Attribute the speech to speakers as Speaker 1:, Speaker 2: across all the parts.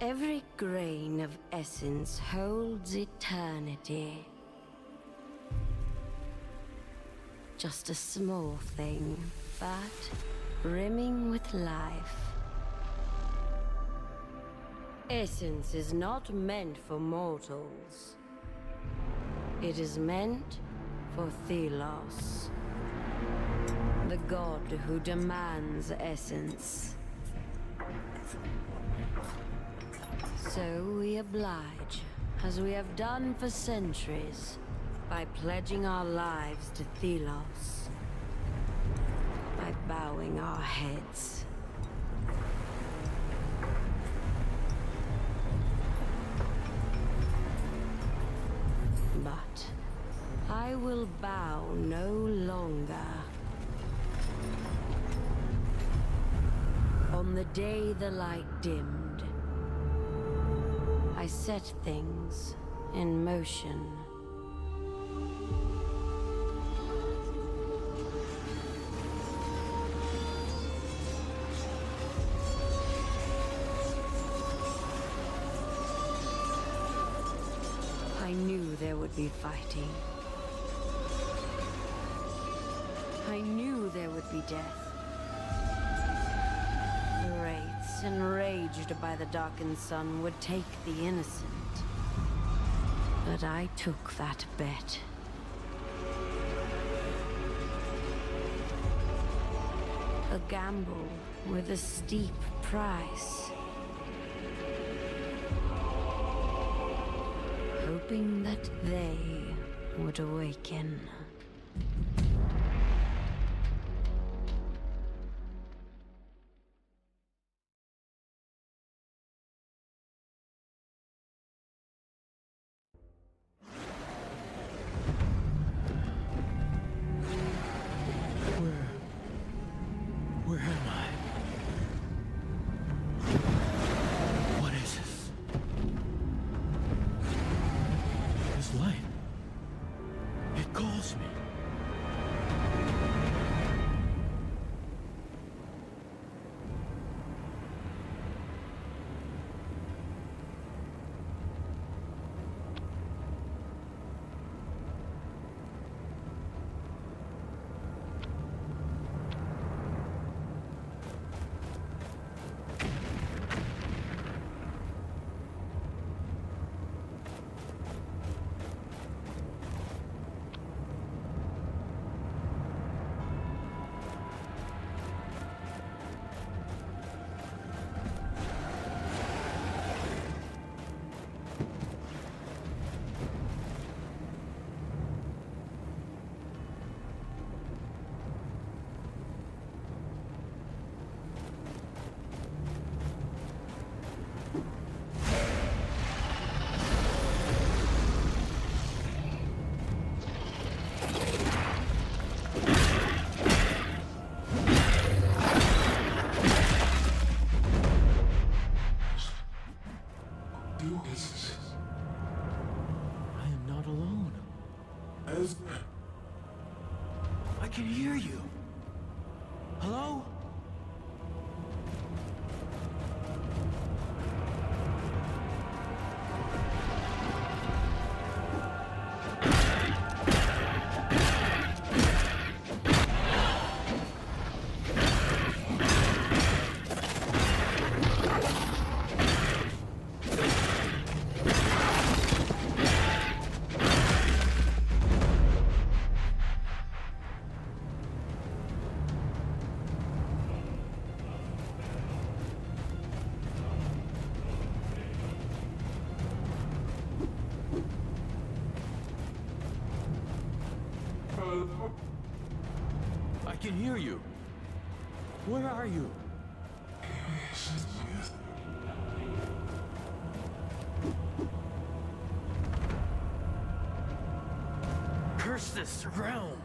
Speaker 1: Every grain of essence holds eternity. Just a small thing, but brimming with life. Essence is not meant for mortals. It is meant for Thelos, the god who demands essence. So we oblige, as we have done for centuries, by pledging our lives to Thelos, by bowing our heads. But I will bow no longer. On the day the light dimmed, I set things in motion. I knew there would be fighting. I knew there would be death. The wraiths, enraged by the darkened sun, would take the innocent. But I took that bet. A gamble with a steep price. Hoping that they would awaken.
Speaker 2: Where am I? What is this? This light. It calls me. I am not alone. I can hear you. Hello? I can hear you. Where are you? Curse this realm.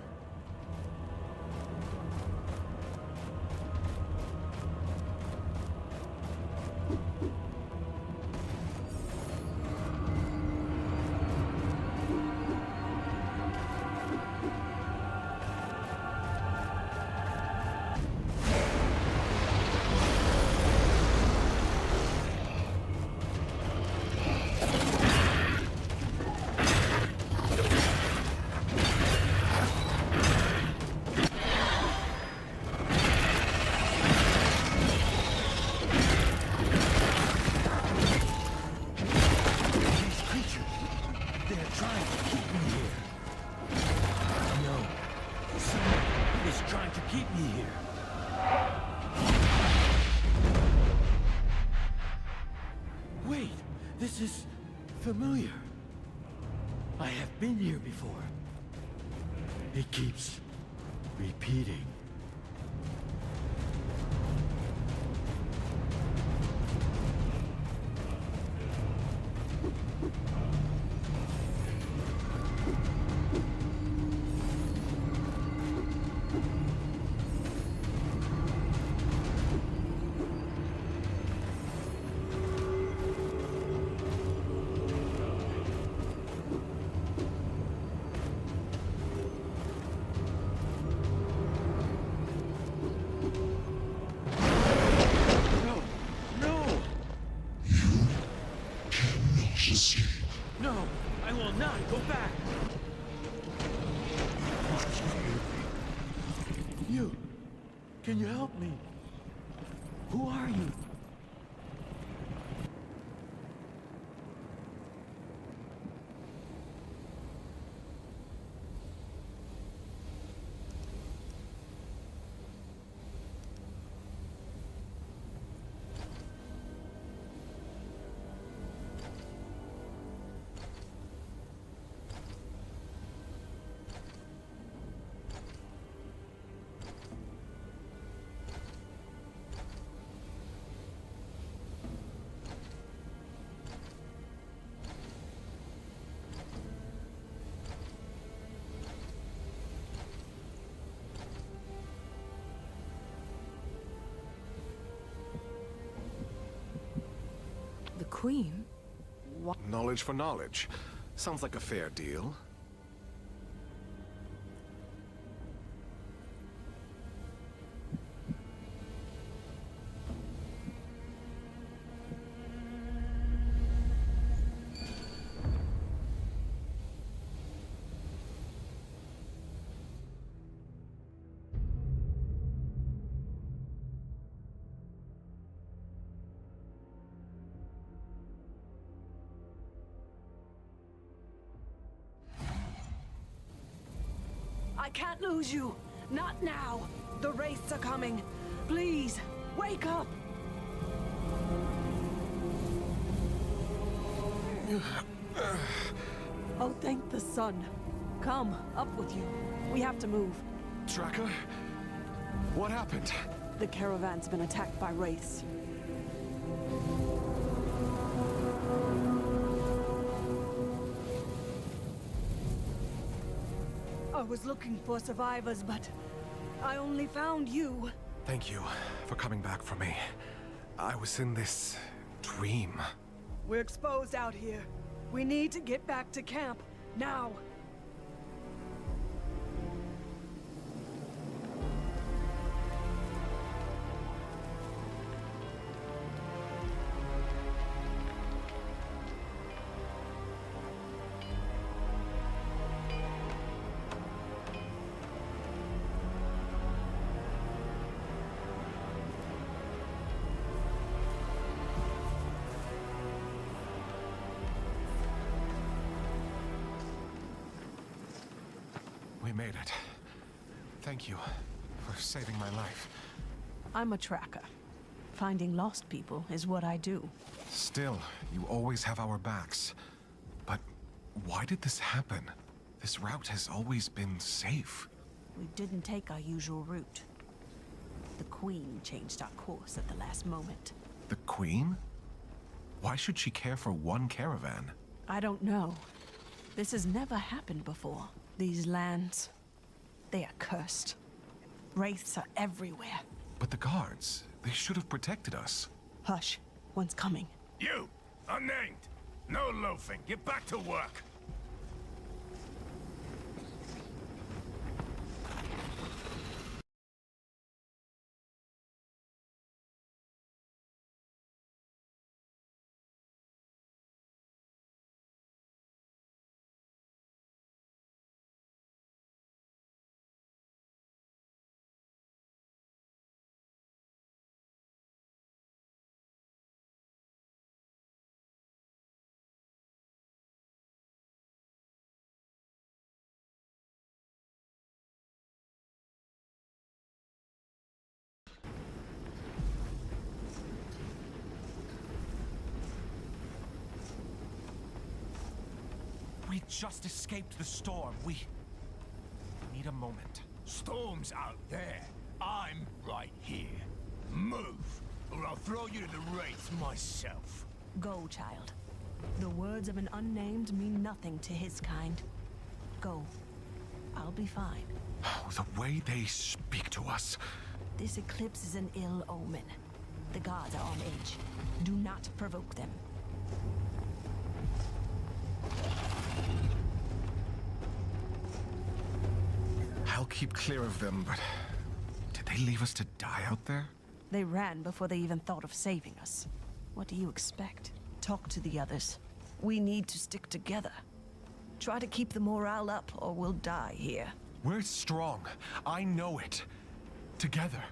Speaker 2: keep me here. No. Someone is trying to keep me here. Wait, this is familiar. I have been here before. It keeps repeating. No, I will not go back. You, can you help me? Who are you?
Speaker 3: The Queen?
Speaker 4: Knowledge for knowledge. Sounds like a fair deal.
Speaker 3: I can't lose you. Not now. The wraiths are coming. Please, wake up. Oh, thank the sun. Come, up with you. We have to move.
Speaker 4: Tracker? What happened?
Speaker 3: The caravan's been attacked by wraiths. I was looking for survivors, but I only found you.
Speaker 4: Thank you for coming back for me. I was in this dream.
Speaker 3: We're exposed out here. We need to get back to camp, now.
Speaker 4: We made it. Thank you for saving my life.
Speaker 3: I'm a tracker. Finding lost people is what I do.
Speaker 4: Still, you always have our backs. But why did this happen? This route has always been safe.
Speaker 3: We didn't take our usual route. The Queen changed our course at the last moment.
Speaker 4: The Queen? Why should she care for one caravan?
Speaker 3: I don't know. This has never happened before. These lands, they are cursed. Wraiths are everywhere.
Speaker 4: But the guards, they should have protected us.
Speaker 3: Hush, one's coming.
Speaker 5: You, unnamed. No loafing. Get back to work.
Speaker 4: just escaped the storm. We need a moment.
Speaker 5: Storm's out there. I'm right here. Move, or I'll throw you to the wraiths myself.
Speaker 3: Go, child. The words of an unnamed mean nothing to his kind. Go. I'll be fine.
Speaker 4: Oh, the way they speak to us.
Speaker 3: This eclipse is an ill omen. The gods are on edge. Do not provoke them.
Speaker 4: I'll keep clear of them, but did they leave us to die out there?
Speaker 3: They ran before they even thought of saving us. What do you expect? Talk to the others. We need to stick together. Try to keep the morale up, or we'll die here.
Speaker 4: We're strong. I know it. Together.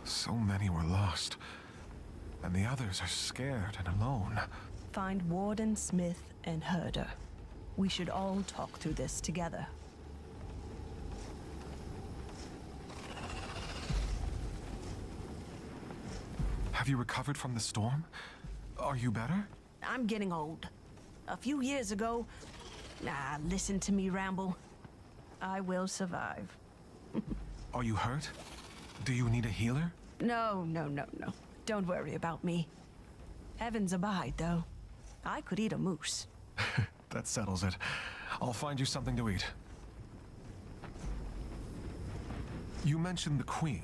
Speaker 4: So many were lost. And the others are scared and alone.
Speaker 3: Find Warden, Smith, and Herder. We should all talk through this together.
Speaker 4: Have you recovered from the storm? Are you better?
Speaker 3: I'm getting old. A few years ago... Nah, listen to me ramble. I will survive.
Speaker 4: Are you hurt? Do you need a healer?
Speaker 3: No. Don't worry about me. Heavens abide, though. I could eat a moose.
Speaker 4: That settles it. I'll find you something to eat. You mentioned the Queen.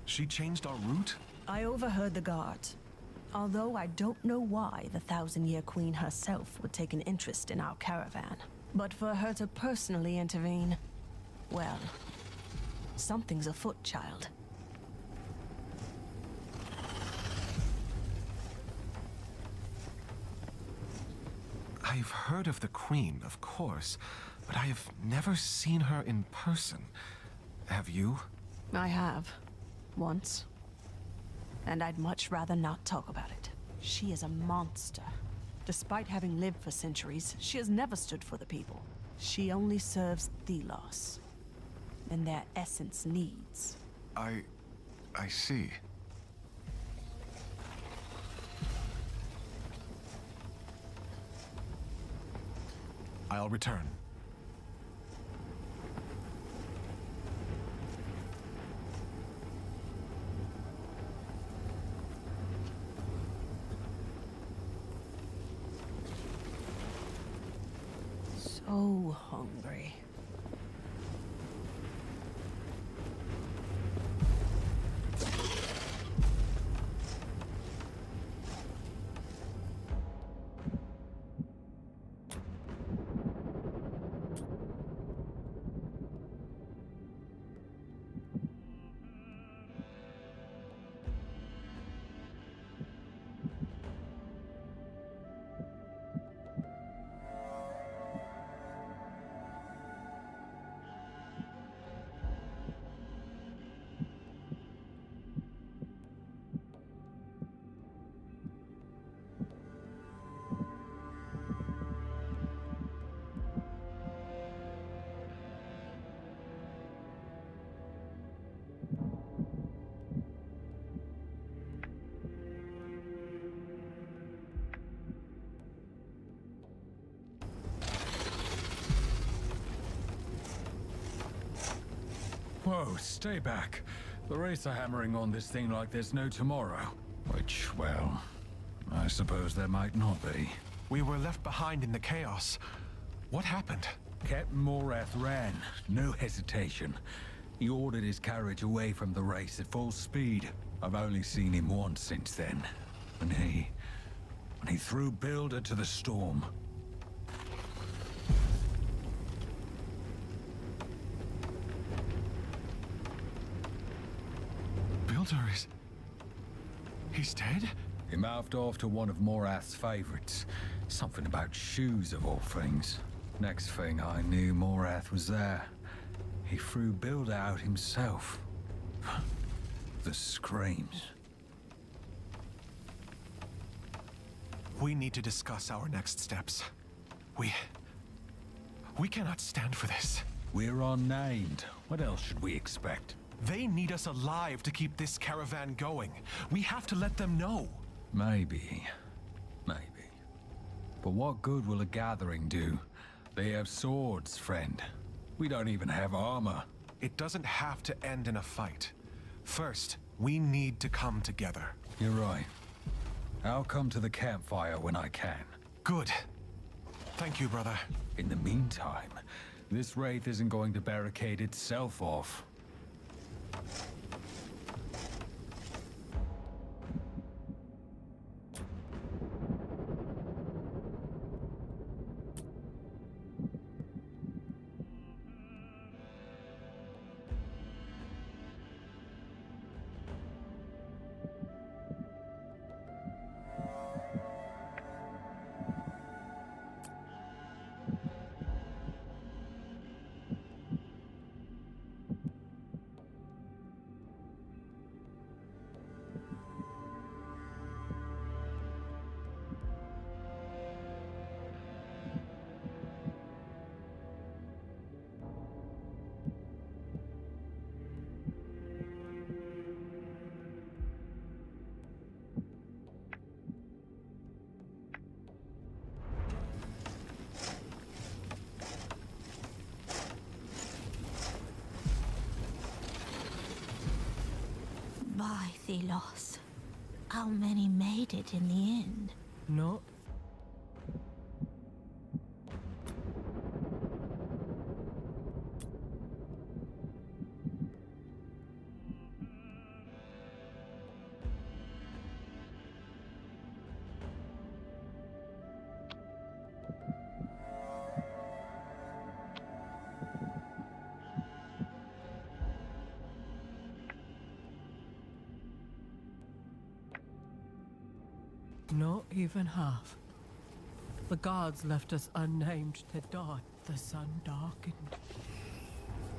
Speaker 4: She changed our route?
Speaker 3: I overheard the guards. Although I don't know why the Thousand-Year Queen herself would take an interest in our caravan. But for her to personally intervene... well... something's afoot, child.
Speaker 4: I've heard of the Queen, of course, but I have never seen her in person. Have you?
Speaker 3: I have. Once. And I'd much rather not talk about it. She is a monster. Despite having lived for centuries, she has never stood for the people. She only serves Thelos and their essence needs.
Speaker 4: I see. I'll return.
Speaker 3: So hungry.
Speaker 2: Whoa, stay back. The wraiths are hammering on this thing like there's no tomorrow. Which, well, I suppose there might not be.
Speaker 4: We were left behind in the chaos. What happened?
Speaker 2: Captain Morath ran, no hesitation. He ordered his carriage away from the race at full speed. I've only seen him once since then. When he threw Builder to the storm.
Speaker 4: He's dead?
Speaker 2: He mouthed off to one of Morath's favorites. Something about shoes, of all things. Next thing I knew, Morath was there. He threw Builder out himself. The screams.
Speaker 4: We need to discuss our next steps. We cannot stand for this.
Speaker 2: We're unnamed. What else should we expect?
Speaker 4: They need us alive to keep this caravan going. We have to let them know.
Speaker 2: Maybe. Maybe. But what good will a gathering do? They have swords, friend. We don't even have armor.
Speaker 4: It doesn't have to end in a fight. First, we need to come together.
Speaker 2: You're right. I'll come to the campfire when I can.
Speaker 4: Good. Thank you, brother.
Speaker 2: In the meantime, this wraith isn't going to barricade itself off.
Speaker 6: By Thelos, how many made it in the end?
Speaker 3: No. Not even half. The gods left us unnamed to die. The sun darkened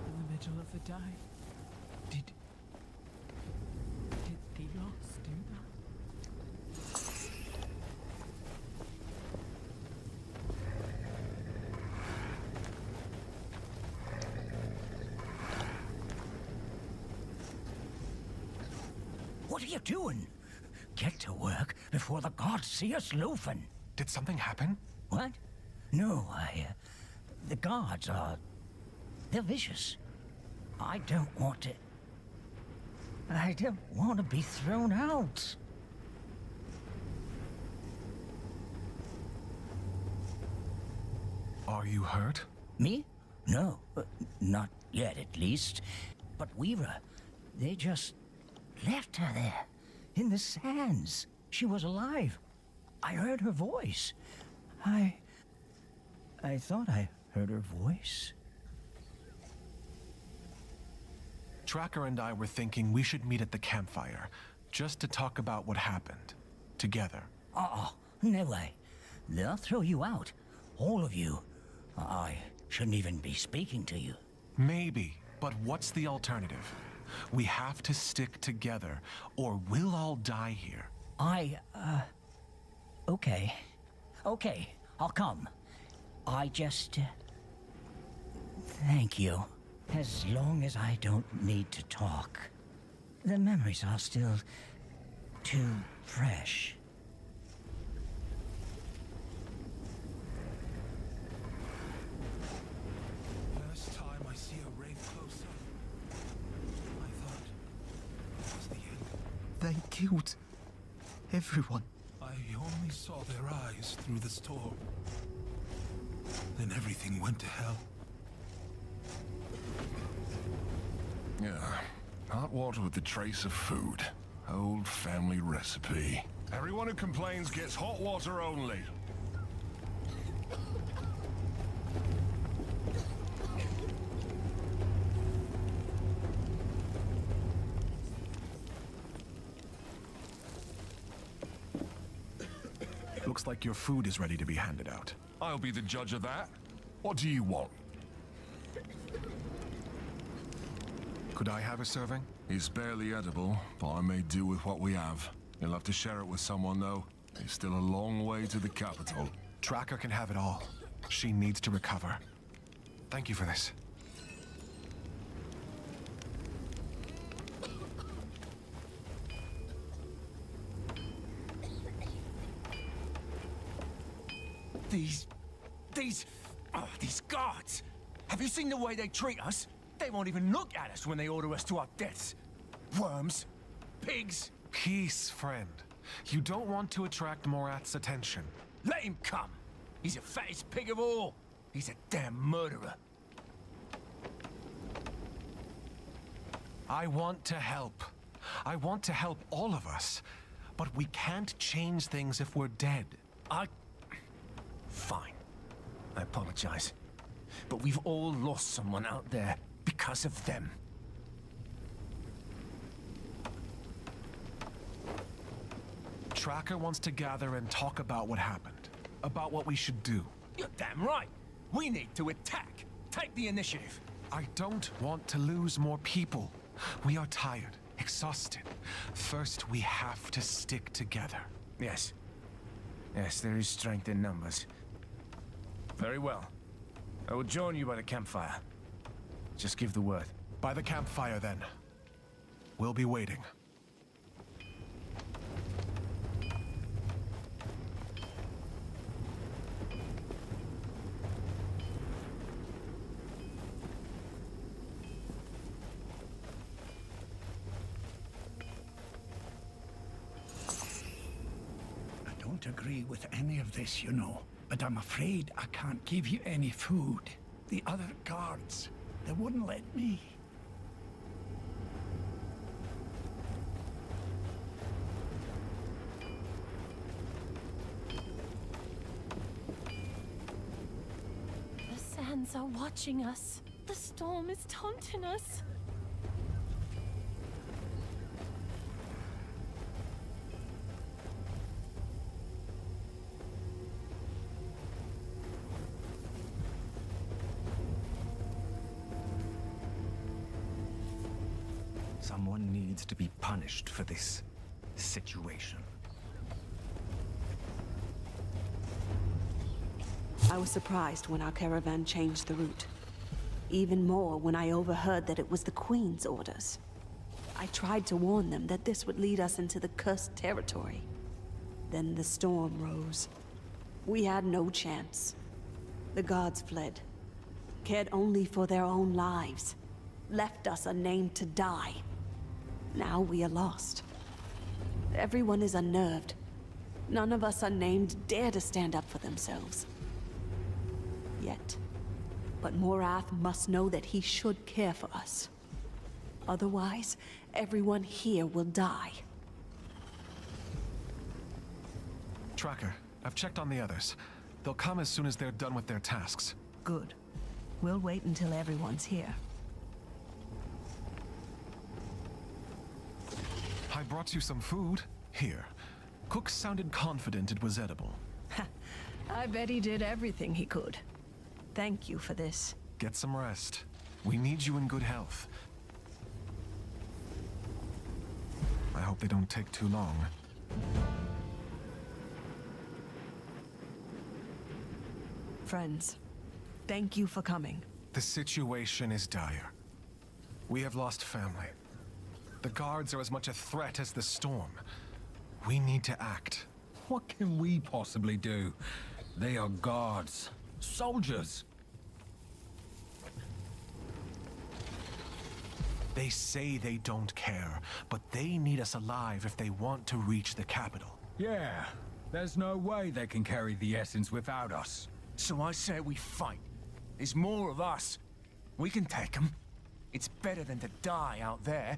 Speaker 3: in the middle of the day. Did Thelos do that?
Speaker 5: What are you doing? Get to work before the gods see us loafing.
Speaker 4: Did something happen?
Speaker 5: What? No, the gods are... they're vicious. I don't want to be thrown out.
Speaker 4: Are you hurt?
Speaker 5: Me? No, not yet at least. But Weaver, they just left her there, in the sands. She was alive. I heard her voice. I thought I heard her voice.
Speaker 4: Tracker and I were thinking we should meet at the campfire, just to talk about what happened. Together.
Speaker 5: Oh, no way. They'll throw you out. All of you. I shouldn't even be speaking to you.
Speaker 4: Maybe, but what's the alternative? We have to stick together, or we'll all die here.
Speaker 5: Okay. Okay, I'll come. I just... thank you. As long as I don't need to talk. The memories are still too fresh.
Speaker 7: First time I see a wraith closer, I thought it was the end.
Speaker 8: They killed everyone.
Speaker 7: I only saw their eyes through the storm. Then everything went to hell.
Speaker 9: Yeah, hot water with a trace of food. Old family recipe. Everyone who complains gets hot water only.
Speaker 4: Looks like your food is ready to be handed out.
Speaker 9: I'll be the judge of that. What do you want?
Speaker 4: Could I have a serving?
Speaker 9: It's barely edible, but I may do with what we have. You'll have to share it with someone, though. It's still a long way to the capital.
Speaker 4: Tracker can have it all. She needs to recover. Thank you for this.
Speaker 7: These guards. Have you seen the way they treat us? They won't even look at us when they order us to our deaths. Worms. Pigs.
Speaker 4: Peace, friend. You don't want to attract Morath's attention.
Speaker 7: Let him come. He's the fattest pig of all. He's a damn murderer.
Speaker 4: I want to help. I want to help all of us. But we can't change things if we're dead.
Speaker 7: Fine. I apologize. But we've all lost someone out there because of them.
Speaker 4: Tracker wants to gather and talk about what happened. About what we should do.
Speaker 7: You're damn right. We need to attack. Take the initiative.
Speaker 4: I don't want to lose more people. We are tired, exhausted. First, we have to stick together.
Speaker 7: Yes. Yes, there is strength in numbers. Very well. I will join you by the campfire. Just give the word.
Speaker 4: By the campfire, then. We'll be waiting.
Speaker 10: I don't agree with any of this, you know, but I'm afraid I can't give you any food. The other guards, they wouldn't let me.
Speaker 6: The sands are watching us. The storm is taunting us.
Speaker 8: Someone needs to be punished for this situation.
Speaker 3: I was surprised when our caravan changed the route. Even more when I overheard that it was the Queen's orders. I tried to warn them that this would lead us into the cursed territory. Then the storm rose. We had no chance. The gods fled, cared only for their own lives, left us unnamed to die. Now we are lost. Everyone is unnerved. None of us unnamed dare to stand up for themselves. Yet. But Morath must know that he should care for us. Otherwise, everyone here will die.
Speaker 4: Tracker, I've checked on the others. They'll come as soon as they're done with their tasks.
Speaker 3: Good. We'll wait until everyone's here.
Speaker 4: I brought you some food. Here. Cook sounded confident it was edible.
Speaker 3: I bet he did everything he could. Thank you for this.
Speaker 4: Get some rest. We need you in good health. I hope they don't take too long.
Speaker 3: Friends, thank you for coming.
Speaker 4: The situation is dire. We have lost family. The guards are as much a threat as the storm. We need to act.
Speaker 2: What can we possibly do? They are guards. Soldiers.
Speaker 4: They say they don't care, but they need us alive if they want to reach the capital.
Speaker 2: Yeah, there's no way they can carry the essence without us.
Speaker 7: So I say we fight. There's more of us. We can take them. It's better than to die out there.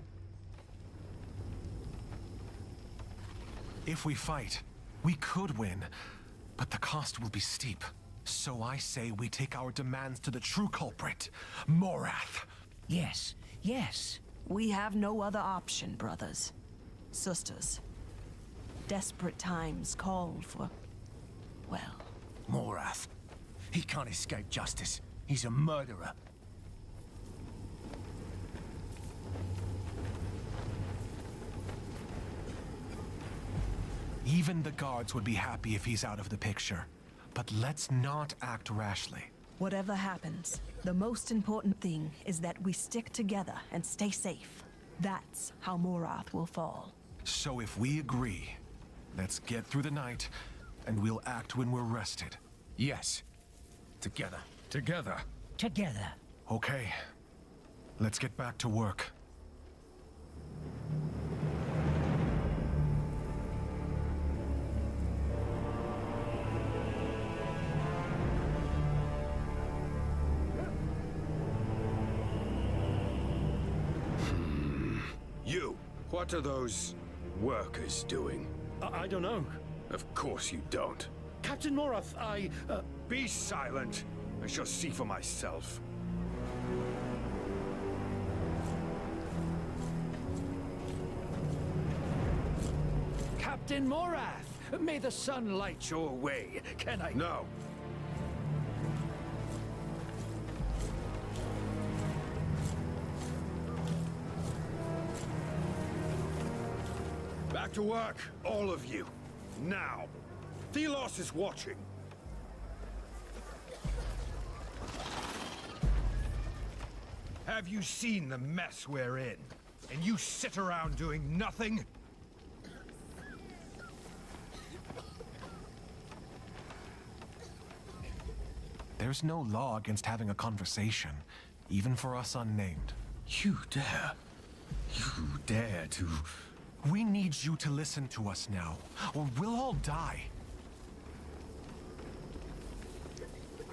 Speaker 4: If we fight, we could win, but the cost will be steep. So I say we take our demands to the true culprit, Morath.
Speaker 5: Yes, yes.
Speaker 3: We have no other option, brothers. Sisters. Desperate times call for, well...
Speaker 7: Morath. He can't escape justice. He's a murderer.
Speaker 4: Even the guards would be happy if he's out of the picture. But let's not act rashly.
Speaker 3: Whatever happens, the most important thing is that we stick together and stay safe. That's how Morath will fall.
Speaker 4: So if we agree, let's get through the night, and we'll act when we're rested.
Speaker 7: Yes. Together.
Speaker 2: Together.
Speaker 5: Together.
Speaker 4: Okay. Let's get back to work.
Speaker 11: You, what are those workers doing?
Speaker 12: I don't know.
Speaker 11: Of course you don't.
Speaker 12: Captain Morath,
Speaker 11: Be silent. I shall see for myself.
Speaker 12: Captain Morath, may the sun light your way. Can I...
Speaker 11: No. Back to work, all of you. Now. Thelos is watching. Have you seen the mess we're in? And you sit around doing nothing?
Speaker 4: There's no law against having a conversation, even for us unnamed.
Speaker 11: You dare to...
Speaker 4: We need you to listen to us now, or we'll all die.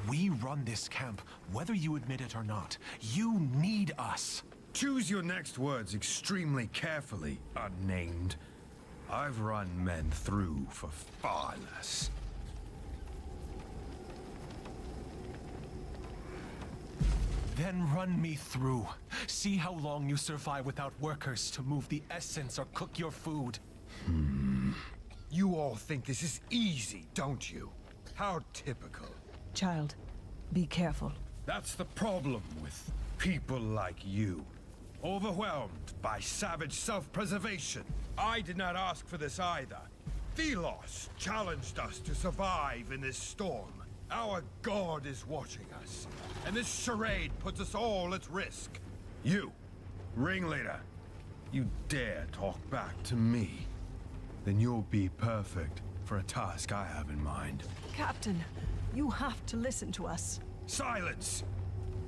Speaker 4: We run this camp, whether you admit it or not. You need us.
Speaker 11: Choose your next words extremely carefully, unnamed. I've run men through for far less.
Speaker 4: Then run me through. See how long you survive without workers to move the essence or cook your food.
Speaker 11: You all think this is easy, don't you? How typical.
Speaker 3: Child, be careful.
Speaker 11: That's the problem with people like you. Overwhelmed by savage self-preservation. I did not ask for this either. Thelos challenged us to survive in this storm. Our god is watching us, and this charade puts us all at risk. You, ringleader, you dare talk back to me, then you'll be perfect for a task I have in mind.
Speaker 3: Captain, you have to listen to us.
Speaker 11: Silence!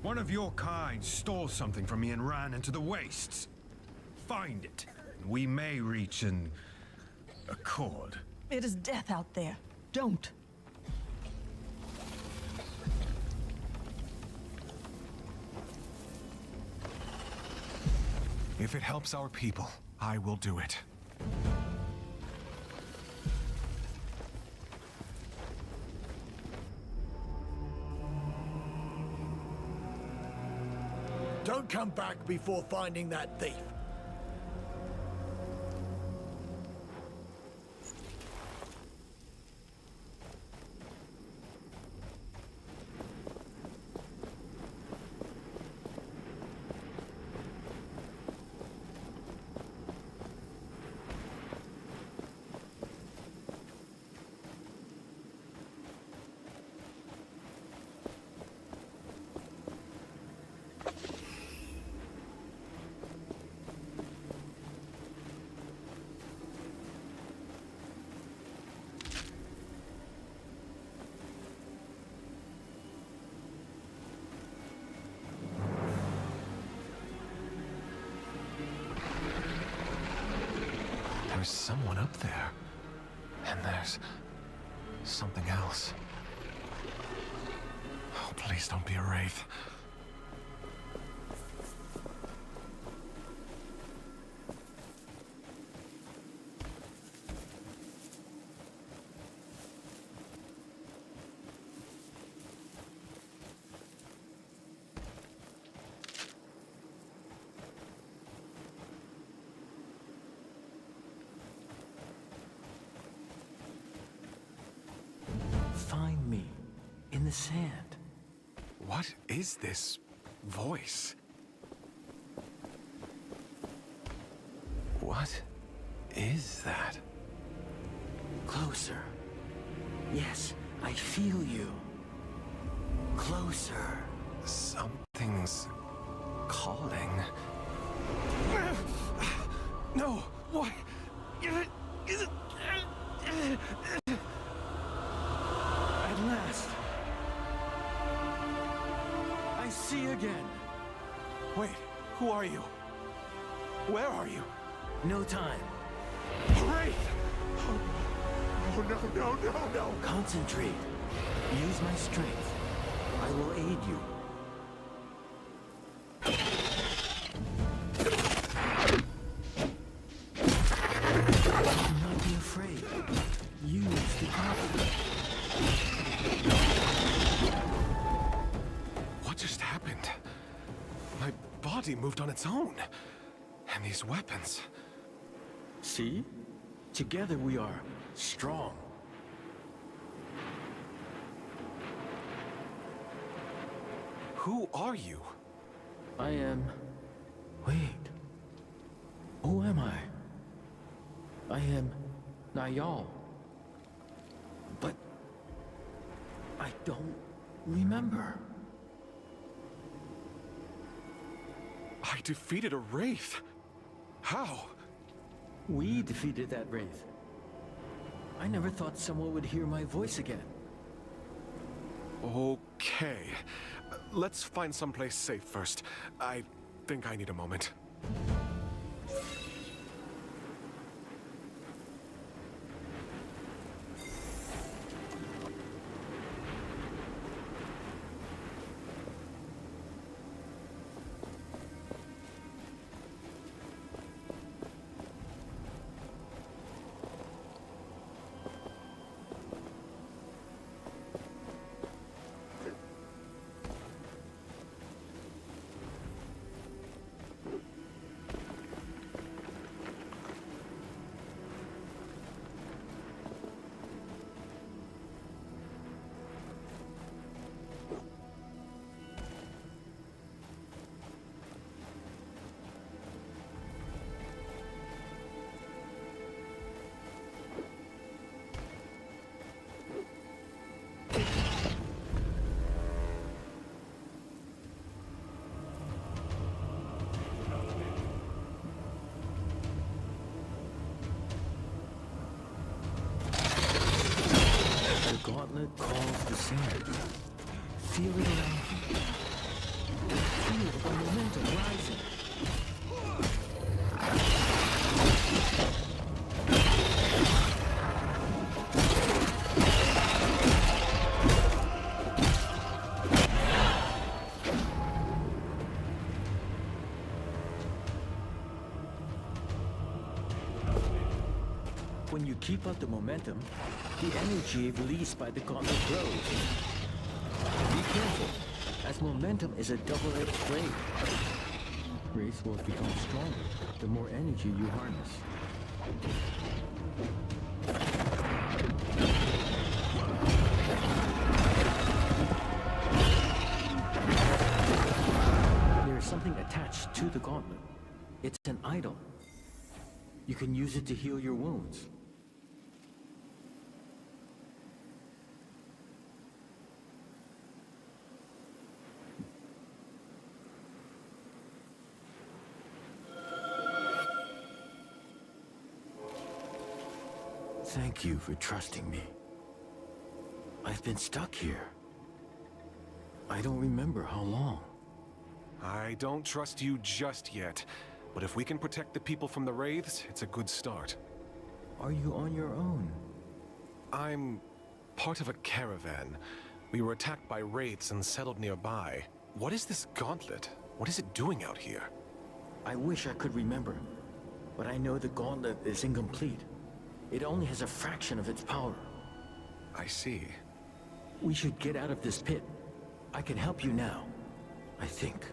Speaker 11: One of your kind stole something from me and ran into the wastes. Find it, and we may reach an accord.
Speaker 3: It is death out there. Don't.
Speaker 4: If it helps our people, I will do it.
Speaker 13: Don't come back before finding that thief.
Speaker 4: There's someone up there. And there's something else. Oh, please don't be a wraith.
Speaker 12: find me in the sand.
Speaker 4: What is this voice? What is that?
Speaker 12: Closer. Yes, I feel you. Closer.
Speaker 4: Something's calling. No! What?
Speaker 12: At last,
Speaker 4: Who are you? Where are you?
Speaker 12: No time.
Speaker 4: Wraith! Oh, no.
Speaker 12: Concentrate. Use my strength. I will aid you. Do not be afraid. Use the confidence.
Speaker 4: What just happened? My body moved on its own. And these weapons...
Speaker 12: See? Together we are strong.
Speaker 4: Who are you?
Speaker 12: I am... Wait. Who am I? I am Nayal. But... I don't remember.
Speaker 4: I defeated a wraith. How?
Speaker 12: We defeated that wraith. I never thought someone would hear my voice again.
Speaker 4: Okay. Let's find someplace safe first. I think I need a moment.
Speaker 12: The gauntlet calls the sand. Feel it around you. Feel the momentum rising. When you keep up the momentum, the energy released by the gauntlet grows. Be careful, as momentum is a double-edged blade. Race will become stronger the more energy you harness. There is something attached to the gauntlet. It's an idol. You can use it to heal your wounds. Thank you for trusting me. I've been stuck here. I don't remember how long.
Speaker 4: I don't trust you just yet, but if we can protect the people from the wraiths, it's a good start.
Speaker 12: Are you on your own?
Speaker 4: I'm part of a caravan. We were attacked by wraiths and settled nearby. What is this gauntlet? What is it doing out here?
Speaker 12: I wish I could remember, but I know the gauntlet is incomplete. It only has a fraction of its power.
Speaker 4: I see.
Speaker 12: We should get out of this pit. I can help you now, I think.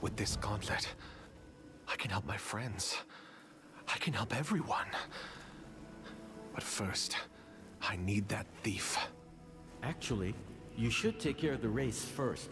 Speaker 4: With this gauntlet, I can help my friends. I can help everyone. But first, I need that thief.
Speaker 12: Actually, you should take care of the race first.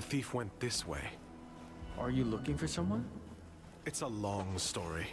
Speaker 4: The thief went this way.
Speaker 12: Are you looking for someone?
Speaker 4: It's a long story.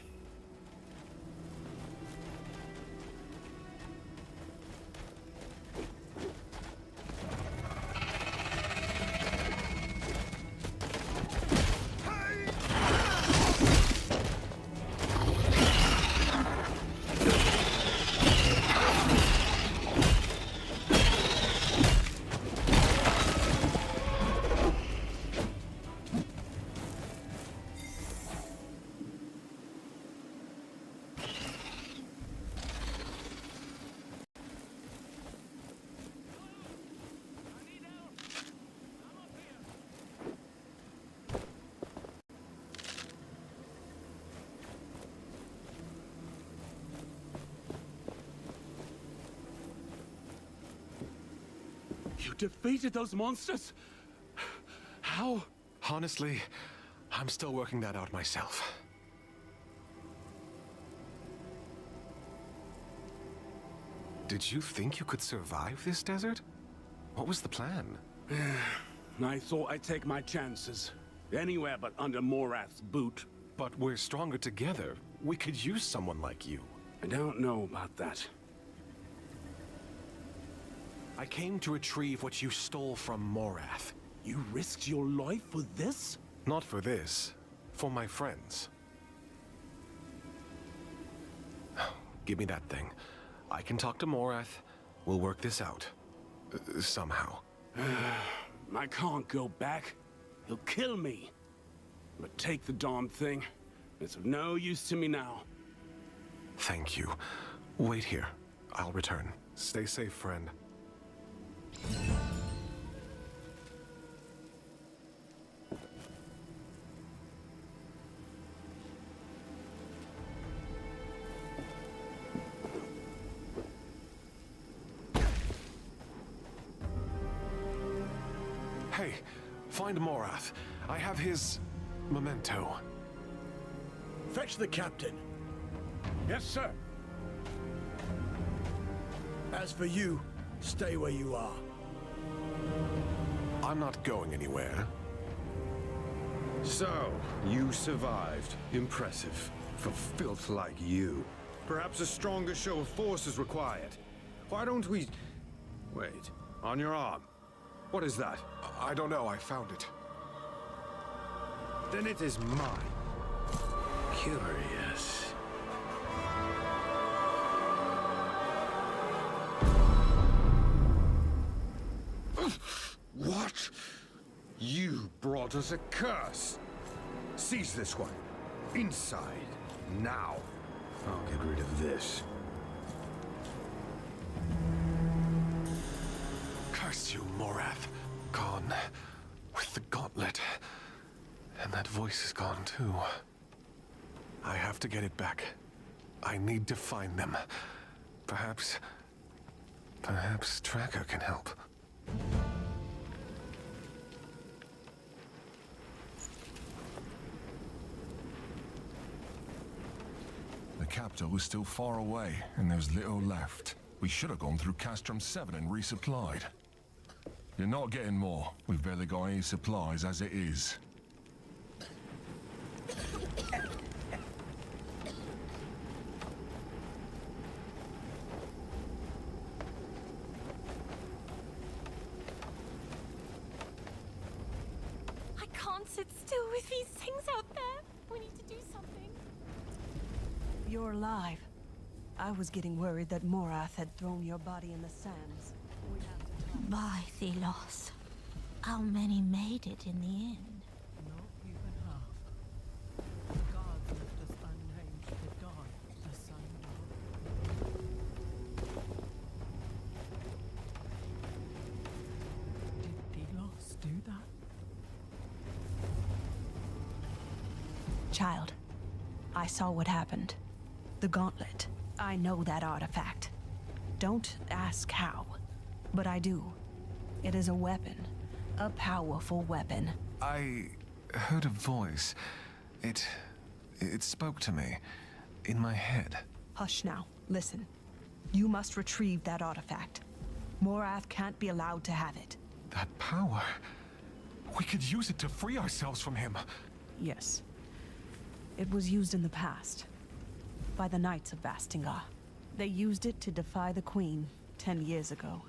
Speaker 14: You defeated those monsters? How?
Speaker 4: Honestly, I'm still working that out myself. Did you think you could survive this desert? What was the plan?
Speaker 14: I thought I'd take my chances. Anywhere but under Morath's boot.
Speaker 4: But we're stronger together. We could use someone like you.
Speaker 14: I don't know about that.
Speaker 4: I came to retrieve what you stole from Morath.
Speaker 14: You risked your life for this?
Speaker 4: Not for this. For my friends. Give me that thing. I can talk to Morath. We'll work this out. Somehow.
Speaker 14: I can't go back. He'll kill me. But take the darn thing. It's of no use to me now.
Speaker 4: Thank you. Wait here. I'll return. Stay safe, friend. Hey, find Morath. I have his memento.
Speaker 13: Fetch the captain.
Speaker 14: Yes, sir.
Speaker 13: As for you, stay where you are.
Speaker 4: I'm not going anywhere.
Speaker 11: So, you survived. Impressive. For filth like you. Perhaps a stronger show of force is required. Why don't we... Wait. On your arm. What is that?
Speaker 4: I don't know. I found it.
Speaker 11: Then it is mine. Curious. What? You brought us a curse. Seize this one. Inside. Now. I'll get rid of this.
Speaker 4: Curse you, Morath. Gone. With the gauntlet. And that voice is gone, too. I have to get it back. I need to find them. Perhaps Tracker can help.
Speaker 9: The capital was still far away, and there was little left. We should have gone through Castrum 7 and resupplied. You're not getting more. We've barely got any supplies as it is.
Speaker 6: I can't sit still with these things out there. We need to do something.
Speaker 3: You're alive. I was getting worried that Morath had thrown your body in the sands. We have to talk.
Speaker 1: By Thelos. How many made it in the end?
Speaker 3: Not even half. The gods left us unnamed to die, the sun died. Did Thelos do that? Child, I saw what happened. The gauntlet. I know that artifact. Don't ask how, but I do. It is a weapon. A powerful weapon.
Speaker 4: I heard a voice. It spoke to me. In my head.
Speaker 3: Hush now. Listen. You must retrieve that artifact. Morath can't be allowed to have it.
Speaker 4: That power. We could use it to free ourselves from him.
Speaker 3: Yes. It was used in the past. By the Knights of Bastingar. They used it to defy the Queen 10 years ago.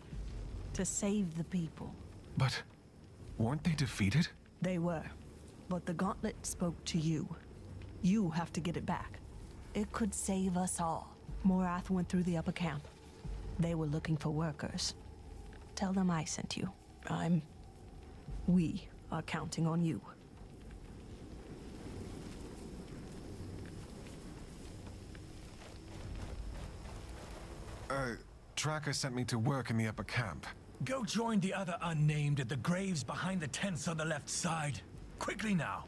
Speaker 3: To save the people.
Speaker 4: But weren't they defeated?
Speaker 3: They were. But the gauntlet spoke to you. You have to get it back. It could save us all. Morath went through the upper camp. They were looking for workers. Tell them I sent you. We are counting on you.
Speaker 4: Tracker sent me to work in the upper camp.
Speaker 7: Go join the other unnamed at the graves behind the tents on the left side. Quickly now.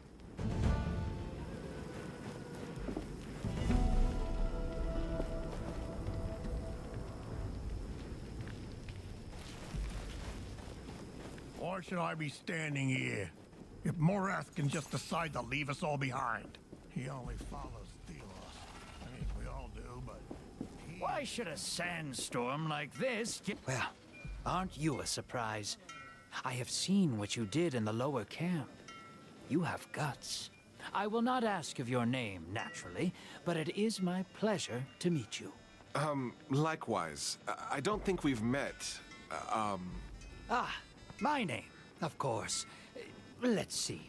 Speaker 10: Why should I be standing here? If Morath can just decide to leave us all behind. He only follows Thelos. I mean, we all do, but...
Speaker 15: Why should a sandstorm like this... Well, aren't you a surprise? I have seen what you did in the lower camp. You have guts. I will not ask of your name, naturally, but it is my pleasure to meet you.
Speaker 4: Likewise. I don't think we've met.
Speaker 15: Ah, my name, of course. Let's see.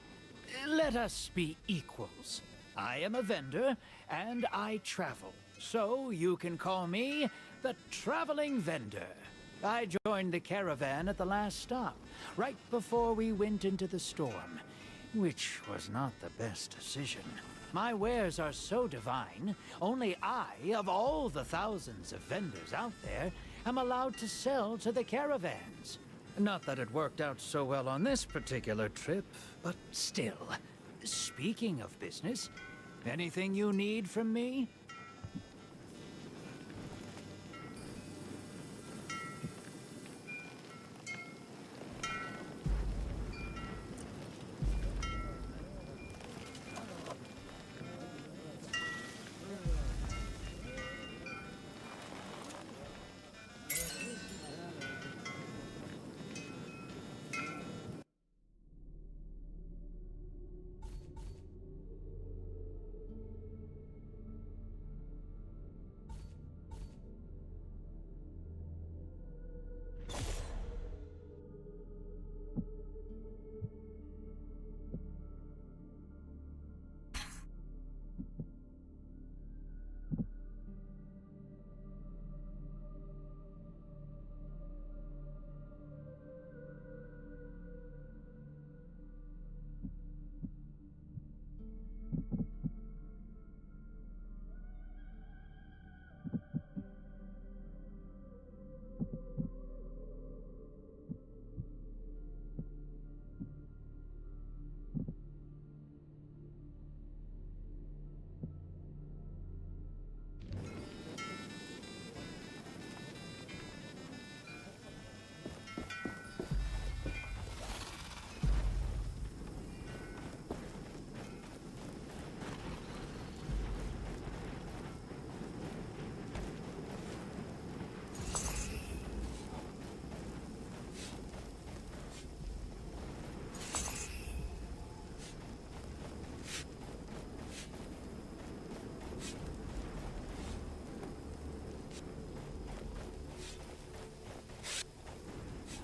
Speaker 15: Let us be equals. I am a vendor, and I travel. So you can call me the Traveling Vendor. I joined the caravan at the last stop, right before we went into the storm, which was not the best decision. My wares are so divine, only I, of all the thousands of vendors out there, am allowed to sell to the caravans. Not that it worked out so well on this particular trip, but still. Speaking of business, anything you need from me?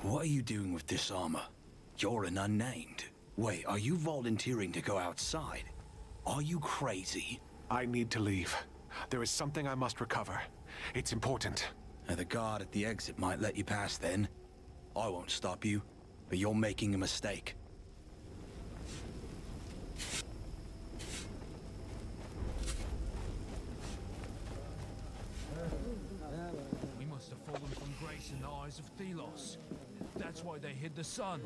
Speaker 16: What are you doing with this armor? You're an unnamed. Wait, are you volunteering to go outside? Are you crazy?
Speaker 4: I need to leave. There is something I must recover. It's important.
Speaker 16: The guard at the exit might let you pass then. I won't stop you, but you're making a mistake.
Speaker 7: We must have fallen from grace in the eyes of Thelos. That's why they hid the sun.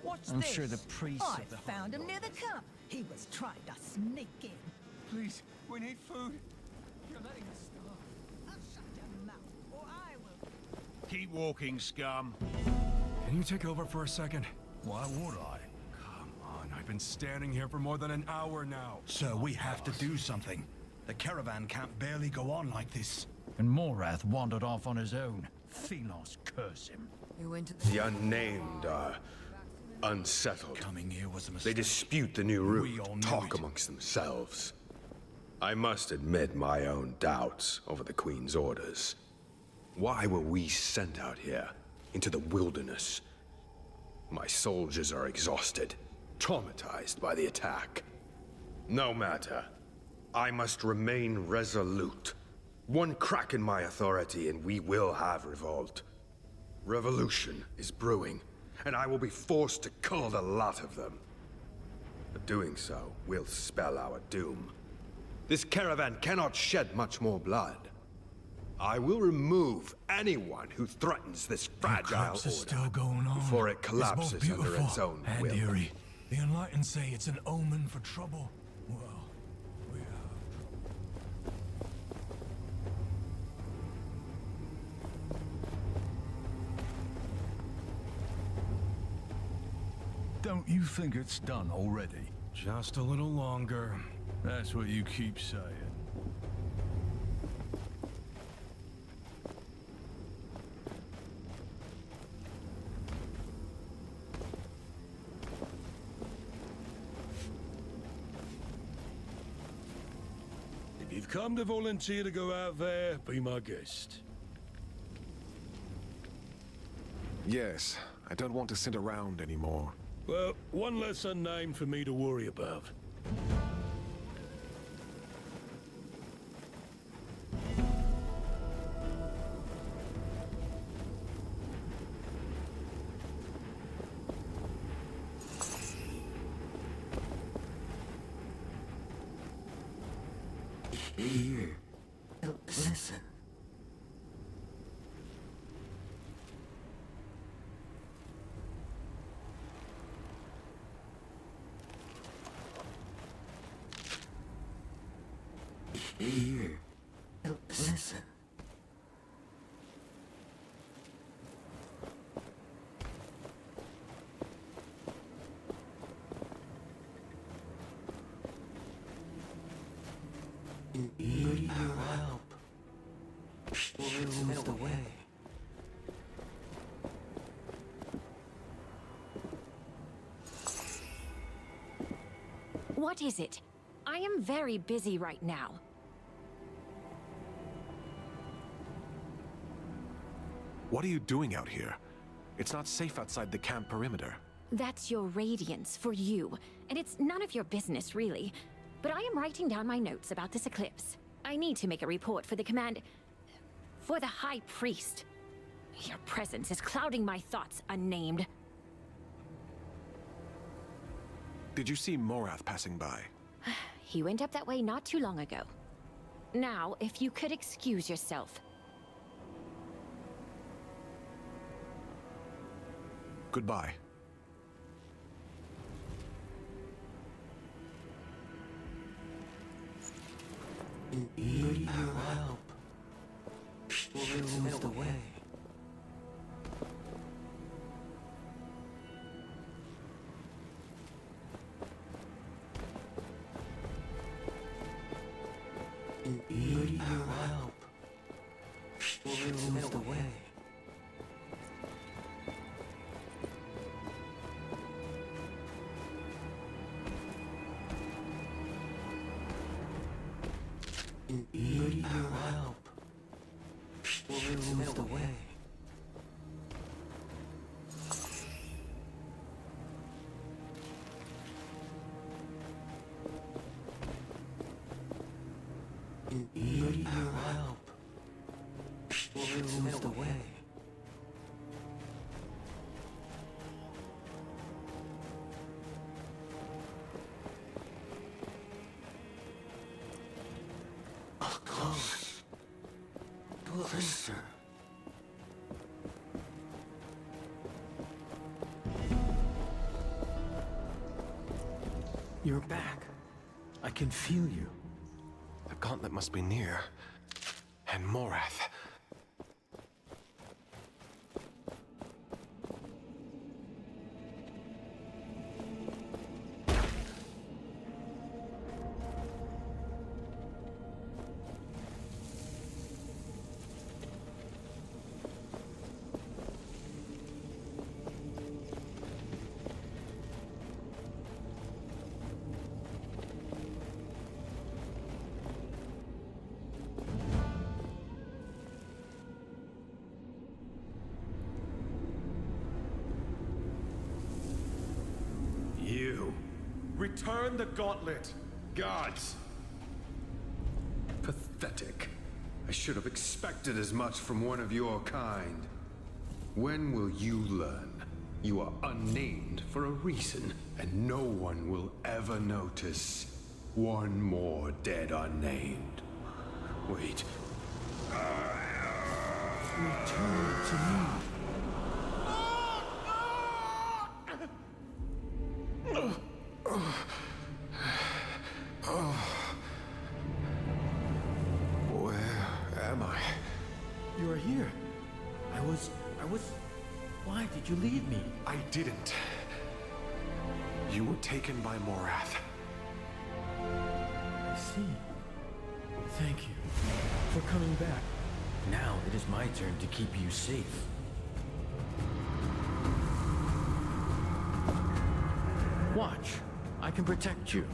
Speaker 17: What's
Speaker 7: I'm
Speaker 17: this?
Speaker 7: sure the priest
Speaker 17: I
Speaker 7: of the
Speaker 17: found him near the camp. He was trying to sneak in.
Speaker 7: Please, we need food.
Speaker 17: You're letting us starve. I'll shut your mouth, or I will.
Speaker 11: Keep walking, scum.
Speaker 8: Can you take over for a second? Why would I? Come on, I've been standing here for more than an hour now.
Speaker 18: Sir, we have to do something. The caravan can't barely go on like this.
Speaker 2: And Morath wandered off on his own. Thelos curse him.
Speaker 1: We went to
Speaker 13: The unnamed are
Speaker 11: unsettled.
Speaker 18: Coming here was a
Speaker 11: They
Speaker 18: mistake.
Speaker 11: dispute the new
Speaker 18: We all
Speaker 11: route,
Speaker 18: knew
Speaker 11: talk
Speaker 18: it.
Speaker 11: amongst themselves. I must admit my own doubts over the Queen's orders. Why were we sent out here, into the wilderness? My soldiers are exhausted, traumatized by the attack. No matter. I must remain resolute. One crack in my authority and we will have revolt. Revolution is brewing, and I will be forced to cull the lot of them. But doing so will spell our doom. This caravan cannot shed much more blood. I will remove anyone who threatens this fragile
Speaker 8: Eclipse is
Speaker 11: order
Speaker 8: still going on.
Speaker 11: before it
Speaker 8: It's both
Speaker 11: collapses under
Speaker 8: beautiful
Speaker 11: its own
Speaker 8: and
Speaker 11: will.
Speaker 8: eerie. The enlightened say it's an omen for trouble. Well, we have.
Speaker 2: Don't you think it's done already?
Speaker 8: Just a little longer.
Speaker 2: That's what you keep saying.
Speaker 13: If you've come to volunteer to go out there, be my guest.
Speaker 4: Yes, I don't want to sit around anymore.
Speaker 13: Well, one less unnamed for me to worry about.
Speaker 12: Here. Listen. Here. Listen. Need your help. Show me the way.
Speaker 19: What is it? I am very busy right now.
Speaker 4: What are you doing out here? It's not safe outside the camp perimeter.
Speaker 19: That's your radiance for you, and it's none of your business, really. But I am writing down my notes about this eclipse. I need to make a report for the command... for the High Priest. Your presence is clouding my thoughts, unnamed.
Speaker 4: Did you see Morath passing by?
Speaker 19: He went up that way not too long ago. Now, if you could excuse yourself.
Speaker 4: Goodbye.
Speaker 12: Need your help. Show me the way. Need your help. Show me the way. Need your help. Show me the way. Need your help. Show me the way. Close. Closer. You're back. I can feel you.
Speaker 4: The gauntlet must be near. And Morath. Return the gauntlet!
Speaker 11: Gods! Pathetic. I should have expected as much from one of your kind. When will you learn? You are unnamed for a reason, and no one will ever notice. One more dead unnamed. Wait.
Speaker 12: Return it to me.
Speaker 4: Where am I?
Speaker 12: You are here. I was... Why did you leave me?
Speaker 4: I didn't. You were taken by Morath.
Speaker 12: I see. Thank you for coming back. Now it is my turn to keep you safe. Watch. I can protect you.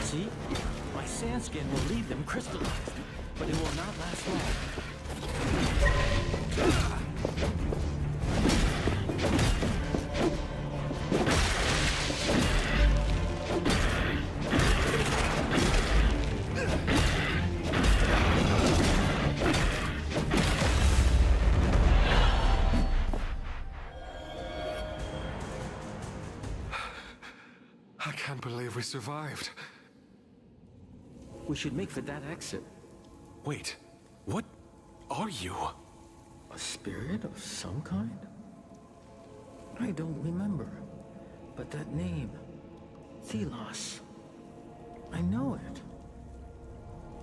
Speaker 12: See? My sand skin will leave them crystallized, but it will not last long.
Speaker 4: I can't believe we survived.
Speaker 12: We should make for that exit.
Speaker 4: Wait, what are you?
Speaker 12: A spirit of some kind? I don't remember. But that name, Thelos, I know it.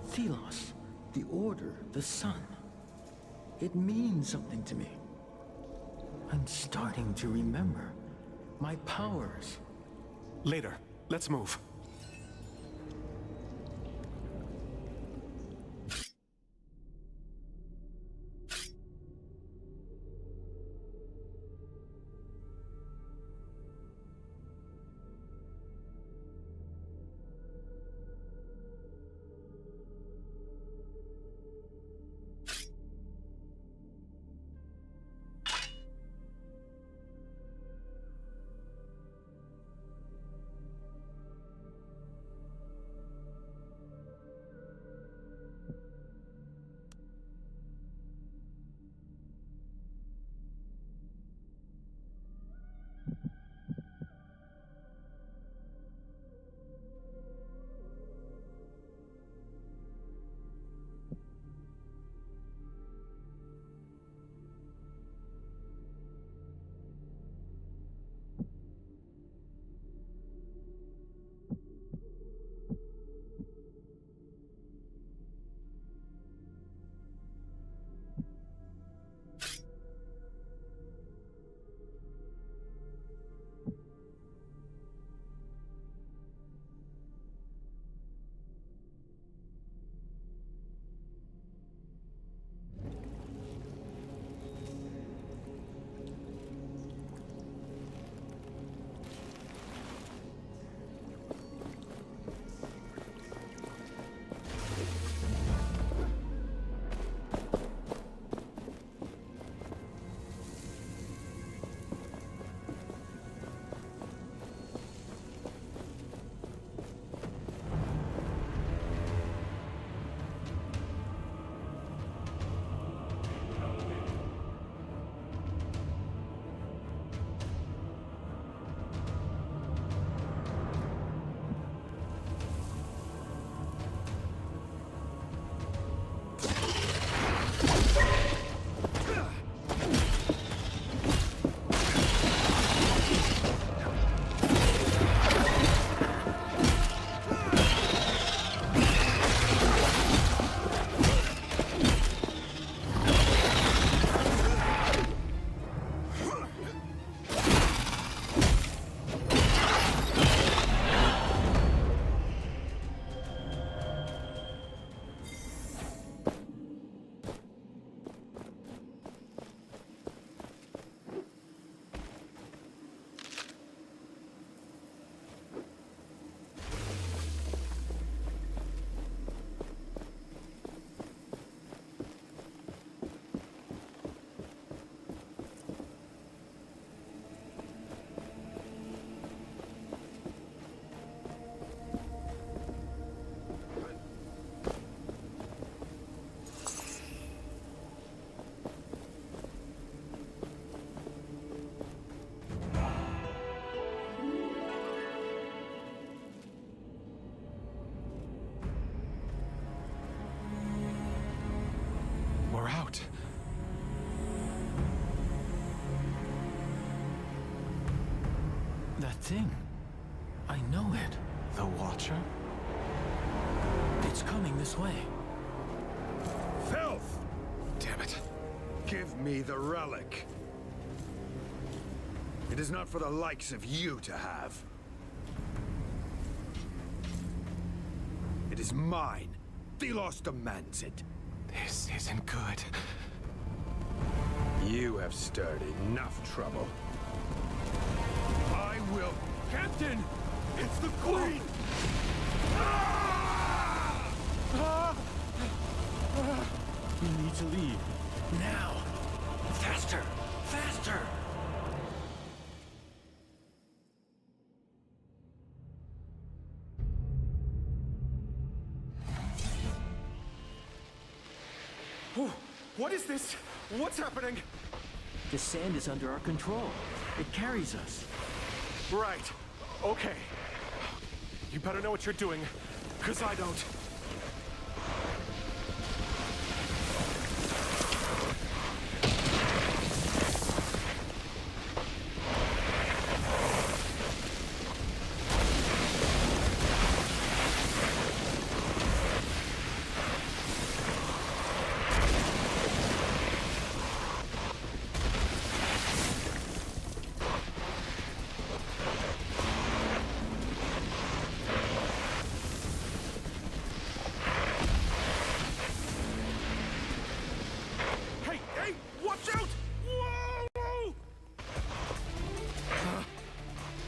Speaker 12: Thelos, the order, the sun. It means something to me. I'm starting to remember my powers.
Speaker 4: Later, let's move.
Speaker 15: That thing. I know it.
Speaker 4: The Watcher?
Speaker 15: It's coming this way.
Speaker 11: Filth!
Speaker 4: Damn it.
Speaker 11: Give me the relic. It is not for the likes of you to have. It is mine. Thelos demands it.
Speaker 4: This isn't good.
Speaker 11: You have stirred enough trouble. I will... Captain! It's the Queen!
Speaker 15: We need to leave. Now! Faster! Faster!
Speaker 4: What is this? What's happening?
Speaker 15: The sand is under our control. It carries us.
Speaker 4: Right. Okay. You better know what you're doing, because I don't.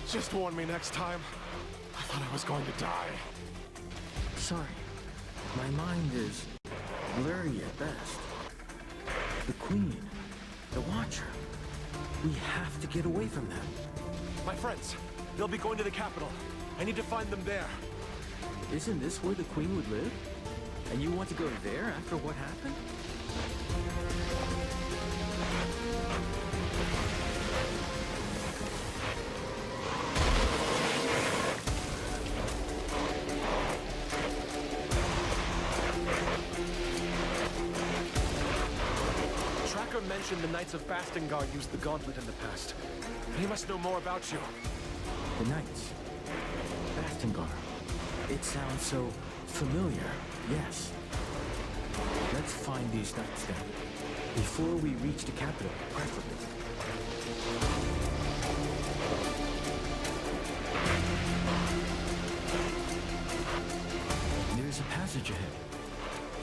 Speaker 4: Just warn me next time. I thought I was going to die.
Speaker 15: Sorry. My mind is blurry at best. The Queen, the Watcher. We have to get away from them.
Speaker 4: My friends, they'll be going to the capital. I need to find them there.
Speaker 15: Isn't this where the Queen would live? And you want to go there after what happened?
Speaker 4: Mentioned the Knights of Bastingar used the gauntlet in the past. He must know more about you.
Speaker 15: The Knights. Bastingar. It sounds so familiar, yes. Let's find these knights then. Before we reach the capital, preferably. There's a passage ahead.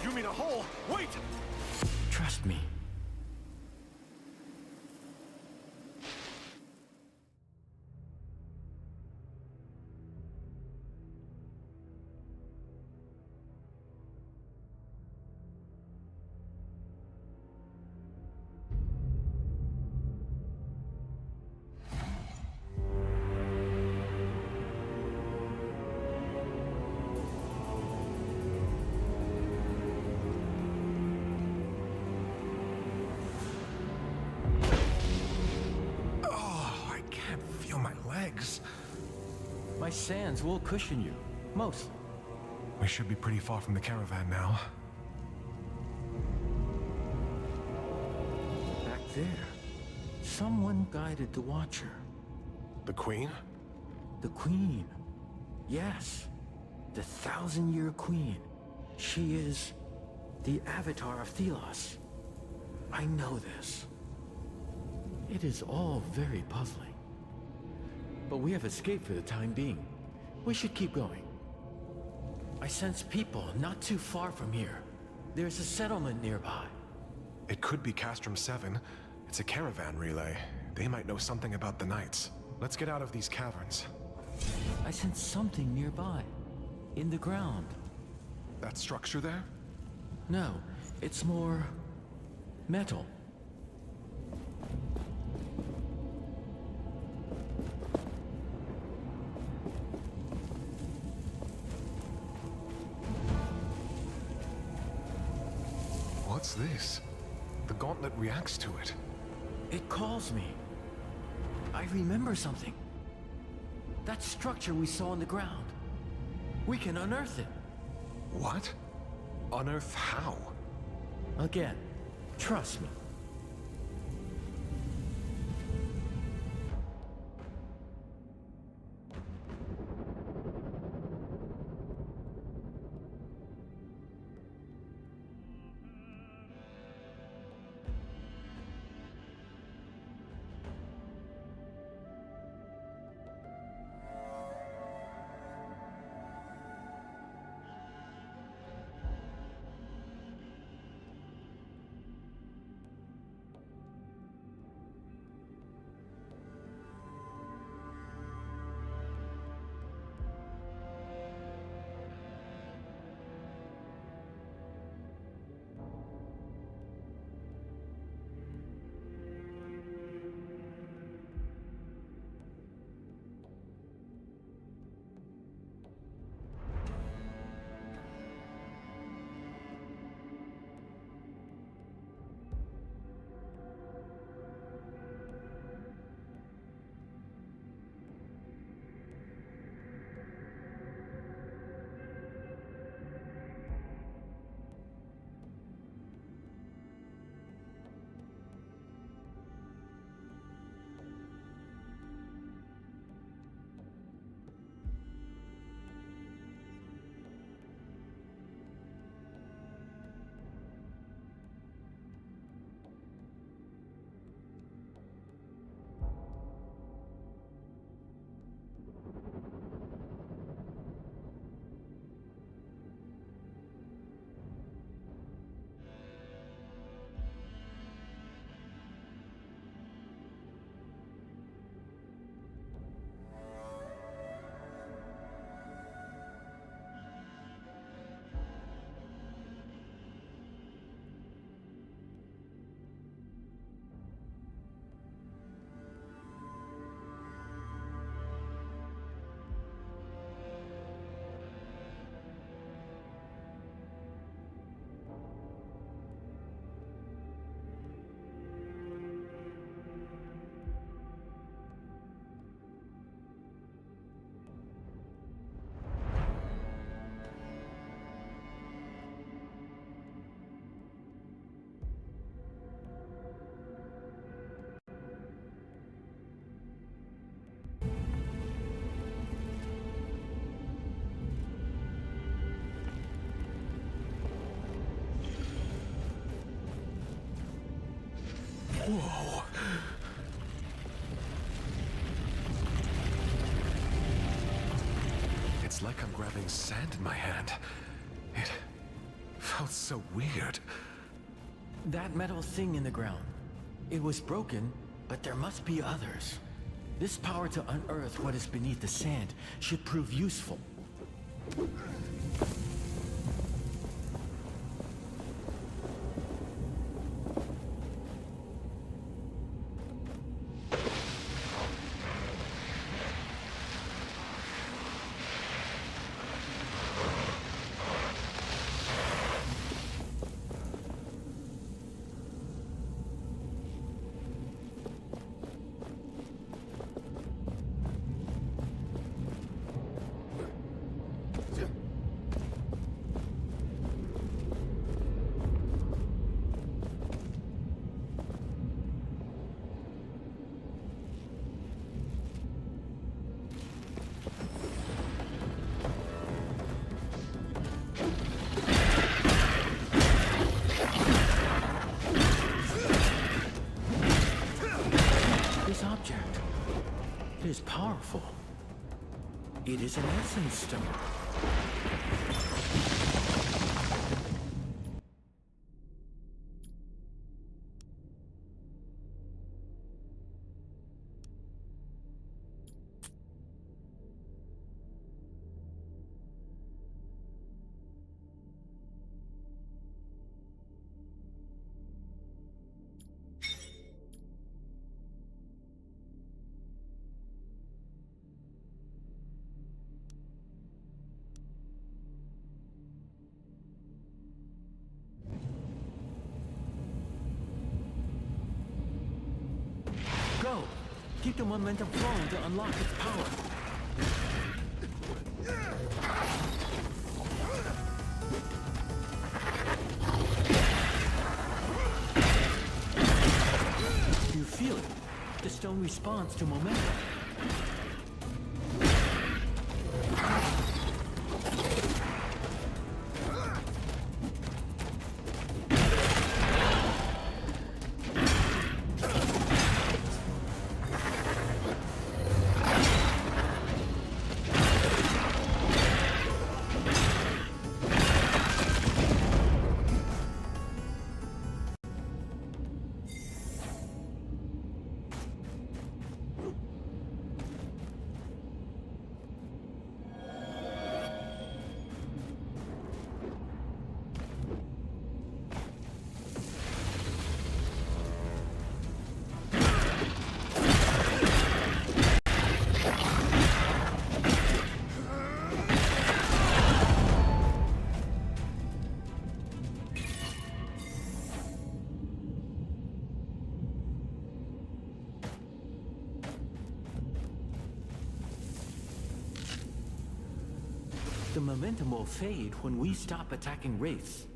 Speaker 4: You mean a hole? Wait!
Speaker 15: Trust me. My sands will cushion you, mostly.
Speaker 4: We should be pretty far from the caravan now.
Speaker 15: Back there, someone guided the Watcher.
Speaker 4: The Queen?
Speaker 15: The Queen. Yes. The 1,000-year Queen. She is the avatar of Thelos. I know this. It is all very puzzling. But we have escaped for the time being. We should keep going. I sense people not too far from here. There's a settlement nearby.
Speaker 4: It could be Castrum 7. It's a caravan relay. They might know something about the Knights. Let's get out of these caverns.
Speaker 15: I sense something nearby. In the ground.
Speaker 4: That structure there?
Speaker 15: No, it's more... metal.
Speaker 4: What's this? The gauntlet reacts to it.
Speaker 15: It calls me. I remember something. That structure we saw on the ground. We can unearth it.
Speaker 4: What? Unearth how?
Speaker 15: Again, trust me.
Speaker 4: like I'm grabbing sand in my hand. It felt so weird.
Speaker 12: That metal thing in the ground. It was broken, but there must be others. This power to unearth what is beneath the sand should prove useful. It is powerful. It is an essence stone. Go! Keep the momentum flowing to unlock its power. You feel it. The stone responds to momentum. The momentum will fade when we stop attacking wraiths.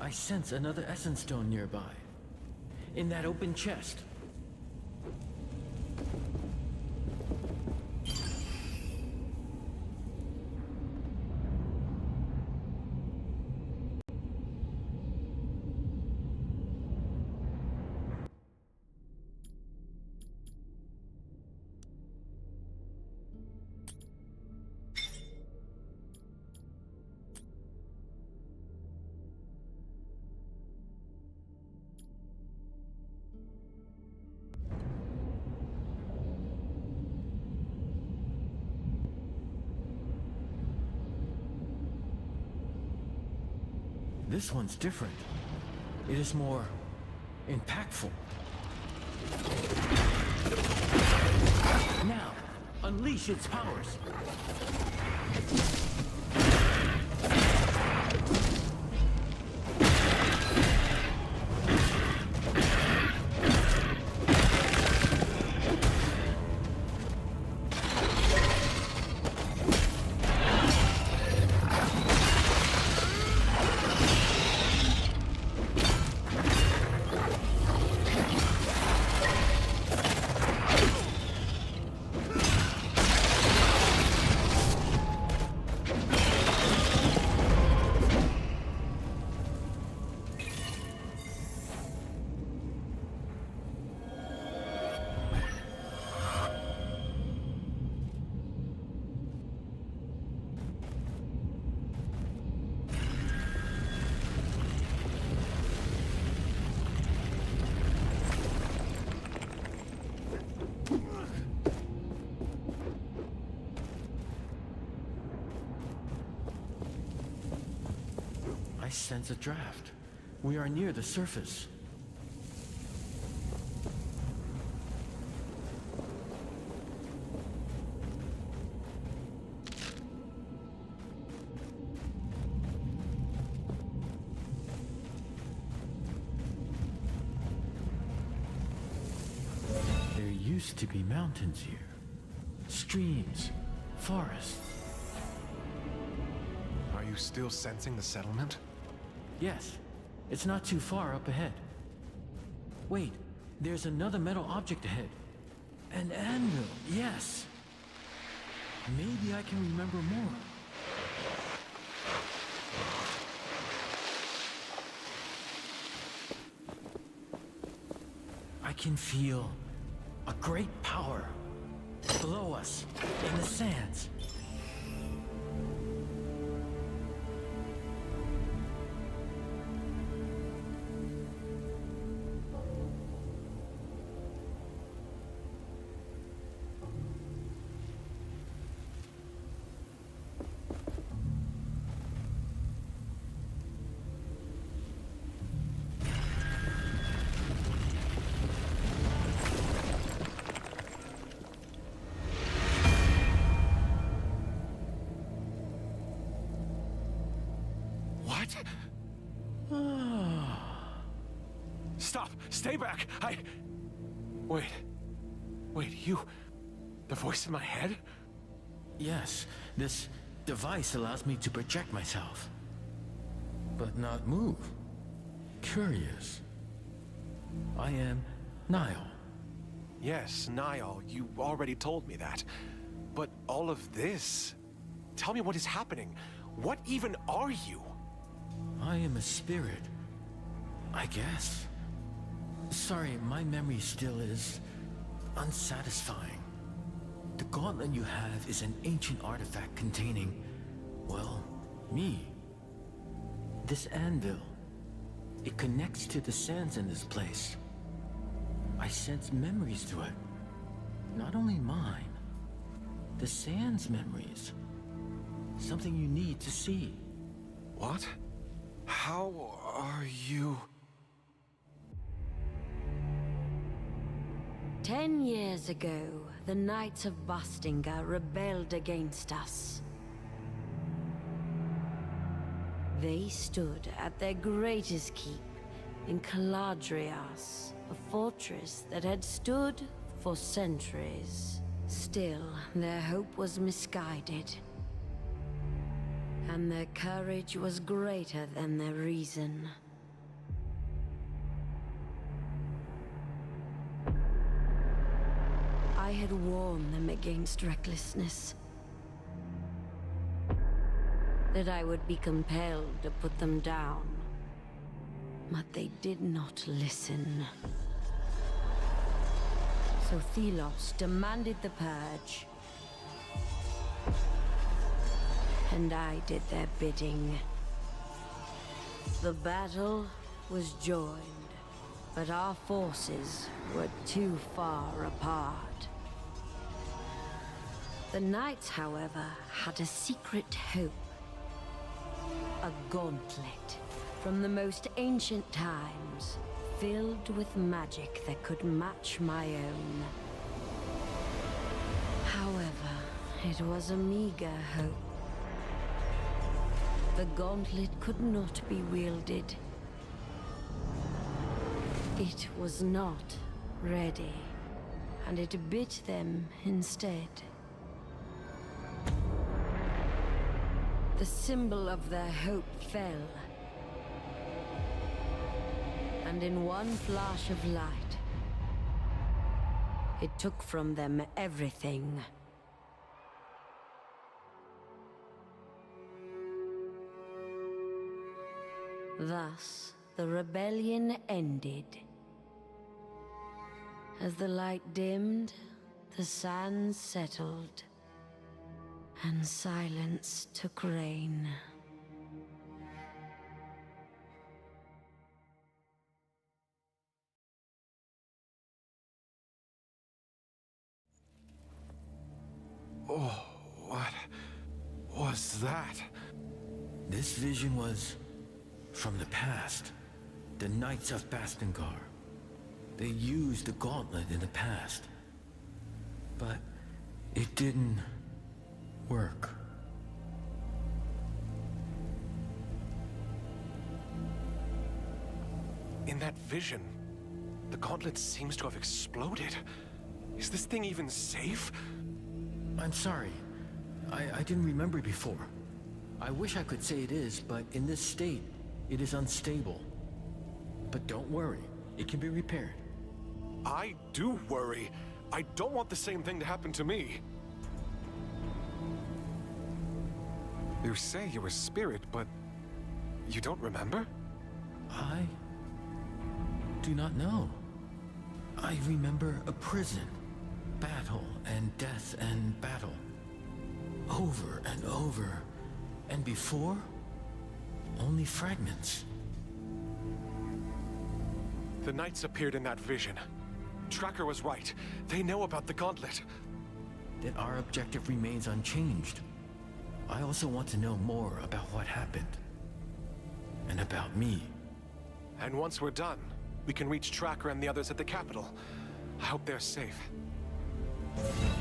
Speaker 12: I sense another essence stone nearby. In that open chest. This one's different. It is more impactful. Now, unleash its powers. I sense a draft. We are near the surface. There used to be mountains here. Streams, forests.
Speaker 4: Are you still sensing the settlement?
Speaker 12: Yes, it's not too far up ahead. Wait, there's another metal object ahead. An anvil, yes. Maybe I can remember more. I can feel a great power below us in the sands.
Speaker 4: Stop! Stay back! Wait. Wait, you... The voice in my head?
Speaker 12: Yes, this device allows me to project myself. But not move. Curious. I am Niall.
Speaker 4: Yes, Niall, you already told me that. But all of this... Tell me what is happening. What even are you?
Speaker 12: I am a spirit. I guess. Sorry, my memory still is unsatisfying. The gauntlet you have is an ancient artifact containing, well, me. This anvil, it connects to the sands in this place. I sense memories through it. Not only mine, the sands' memories. Something you need to see.
Speaker 4: What? How are you...
Speaker 1: 10 years ago, the Knights of Bastinga rebelled against us. They stood at their greatest keep in Caladrias, a fortress that had stood for centuries. Still, their hope was misguided, and their courage was greater than their reason. had warned them against recklessness. That I would be compelled to put them down. But they did not listen. So Thelos demanded the purge. And I did their bidding. The battle was joined, but our forces were too far apart. The knights, however, had a secret hope. A gauntlet from the most ancient times, filled with magic that could match my own. However, it was a meager hope. The gauntlet could not be wielded. It was not ready, and it bit them instead. The symbol of their hope fell, and in one flash of light, it took from them everything. Thus, the rebellion ended. As the light dimmed, the sands settled, and silence took reign.
Speaker 4: Oh, what was that?
Speaker 16: This vision was from the past. The Knights of Bastengar. They used the gauntlet in the past. But it didn't work.
Speaker 4: In that vision, the gauntlet seems to have exploded. Is this thing even safe?
Speaker 16: I'm sorry. I didn't remember before. I wish I could say it is, but in this state, it is unstable. But don't worry, it can be repaired.
Speaker 4: I do worry. I don't want the same thing to happen to me. You say you're a spirit, but you don't remember?
Speaker 16: I do not know. I remember a prison, battle and death and battle. Over and over. And before, only fragments.
Speaker 4: The Knights appeared in that vision. Tracker was right. They know about the gauntlet.
Speaker 16: Then our objective remains unchanged. I also want to know more about what happened. And about me.
Speaker 4: And once we're done, we can reach Tracker and the others at the capital. I hope they're safe.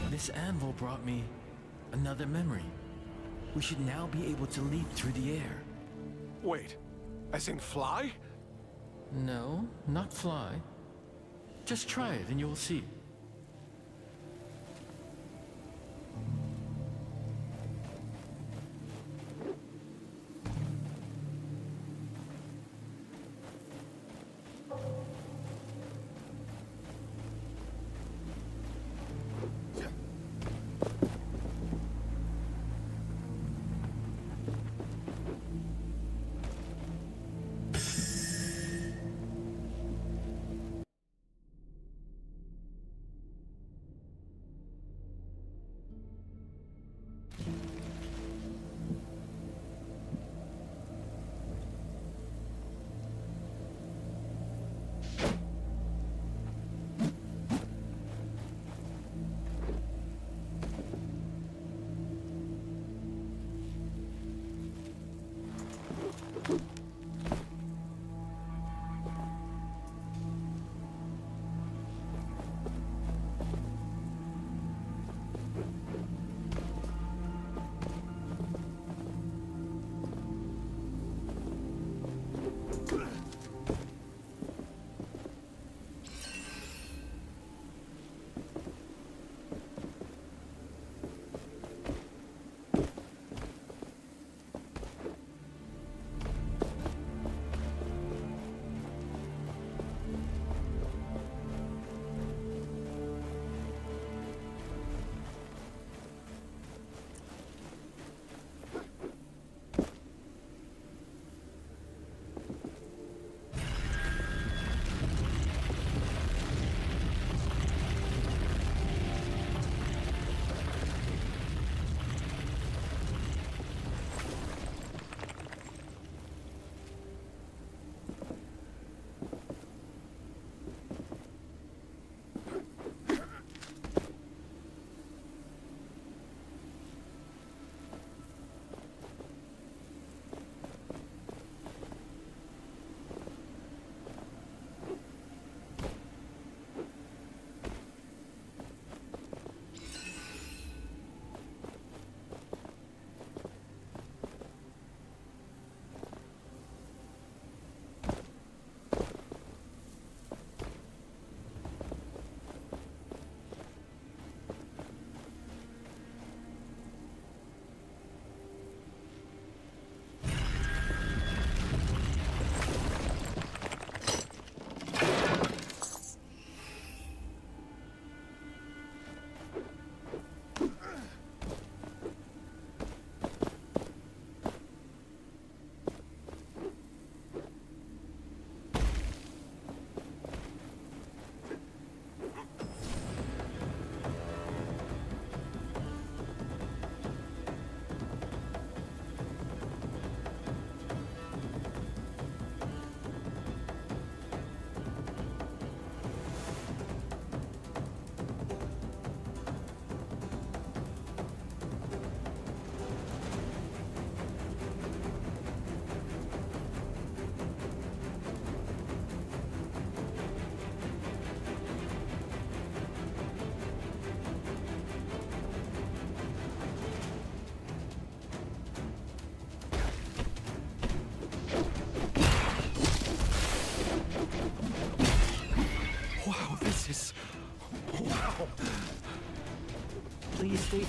Speaker 16: This anvil brought me another memory. We should now be able to leap through the air.
Speaker 4: Wait, as in fly?
Speaker 16: No, not fly. Just try it and you'll see.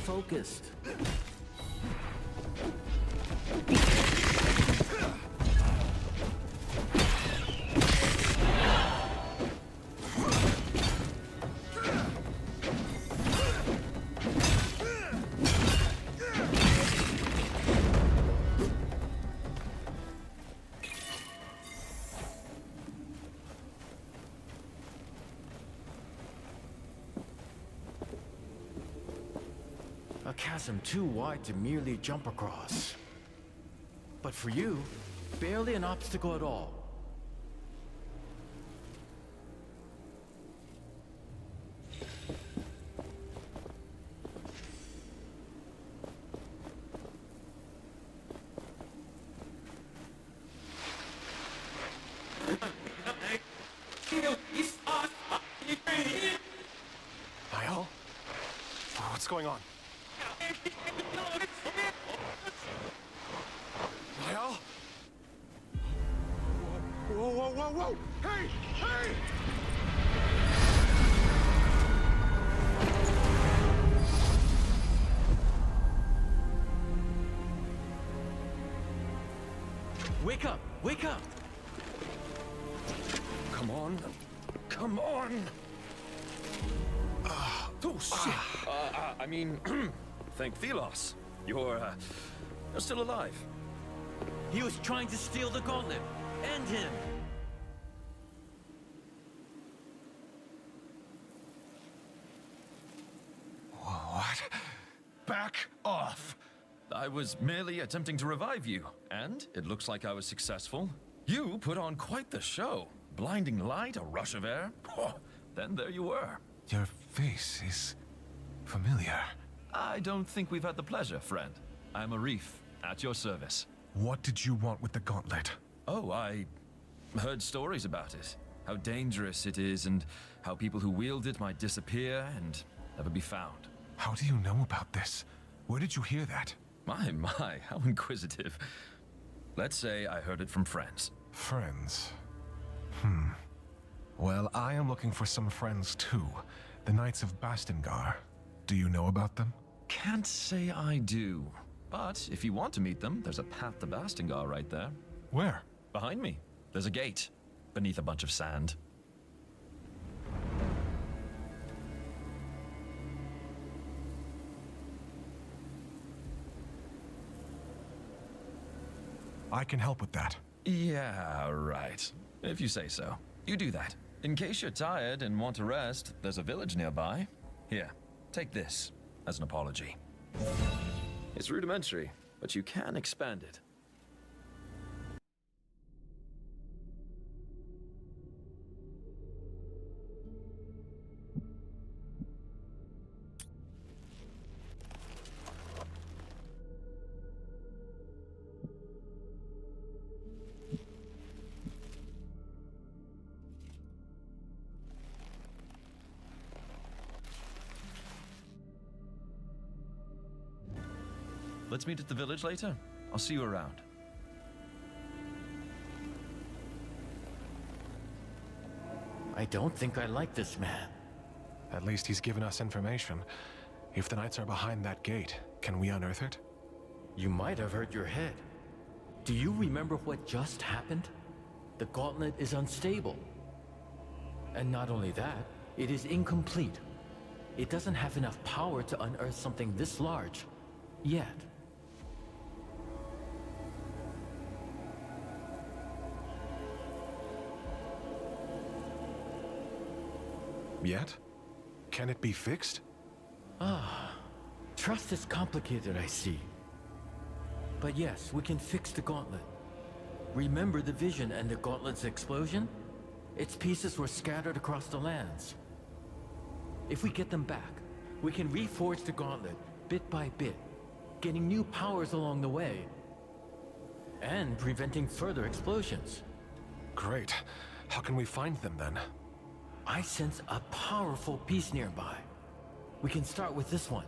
Speaker 16: focused. A chasm too wide to merely jump across. But for you, barely an obstacle at all.
Speaker 4: Niall? What's going on? Niall? Whoa, whoa, whoa, whoa! Hey! Hey!
Speaker 16: Wake up! Wake up!
Speaker 11: Come on. Come on! Oh, shit! I mean, thank Thelos. You're still alive.
Speaker 16: He was trying to steal the gauntlet. End him!
Speaker 11: What? Back off! I was merely attempting to revive you, and it looks like I was successful. You put on quite the show. Blinding light, a rush of air. Oh, then there you were.
Speaker 4: Your face is familiar.
Speaker 11: I don't think we've had the pleasure, friend. I'm Arif, at your service.
Speaker 4: What did you want with the gauntlet?
Speaker 11: Oh, I heard stories about it. How dangerous it is, and how people who wield it might disappear and never be found.
Speaker 4: How do you know about this? Where did you hear that?
Speaker 11: My, how inquisitive. Let's say I heard it from friends.
Speaker 4: Friends? Well, I am looking for some friends too. The Knights of Bastingar. Do you know about them?
Speaker 11: Can't say I do. But if you want to meet them, there's a path to Bastingar right there.
Speaker 4: Where?
Speaker 11: Behind me. There's a gate. Beneath a bunch of sand.
Speaker 4: I can help with that.
Speaker 11: Yeah, right. If you say so. You do that. In case you're tired and want to rest, there's a village nearby. Here, take this as an apology. It's rudimentary, but you can expand it. Let's meet at the village later. I'll see you around.
Speaker 16: I don't think I like this man.
Speaker 4: At least he's given us information. If the Knights are behind that gate, can we unearth it?
Speaker 16: You might have hurt your head. Do you remember what just happened? The gauntlet is unstable. And not only that, it is incomplete. It doesn't have enough power to unearth something this large. Yet.
Speaker 4: Yet? Can it be fixed?
Speaker 16: Trust is complicated, I see. But yes, we can fix the gauntlet. Remember the vision and the gauntlet's explosion? Its pieces were scattered across the lands. If we get them back, we can reforge the gauntlet, bit by bit, getting new powers along the way, and preventing further explosions.
Speaker 4: Great. How can we find them then?
Speaker 16: I sense a powerful piece nearby. We can start with this one.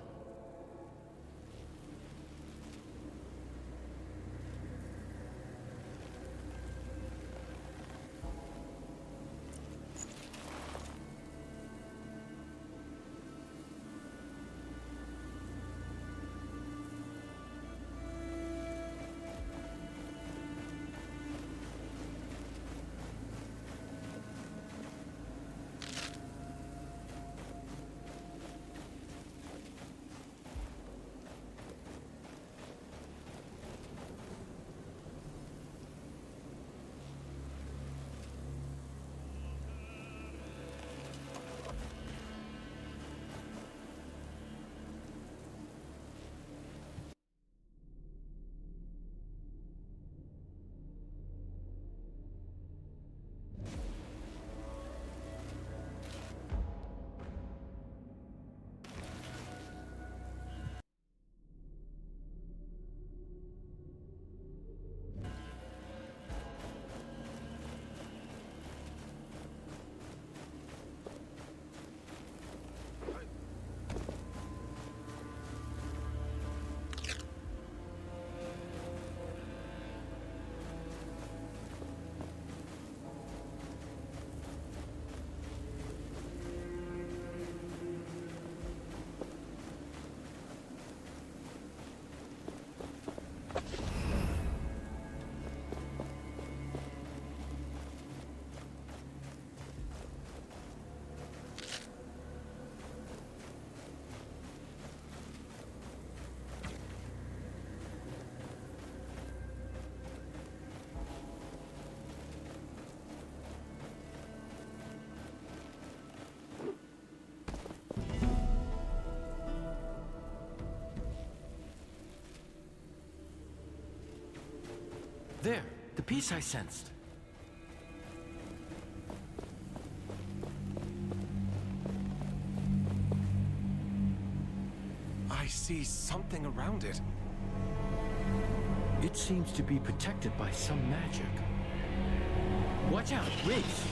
Speaker 16: There, the peace I sensed.
Speaker 4: I see something around it.
Speaker 16: It seems to be protected by some magic. Watch out, Reese!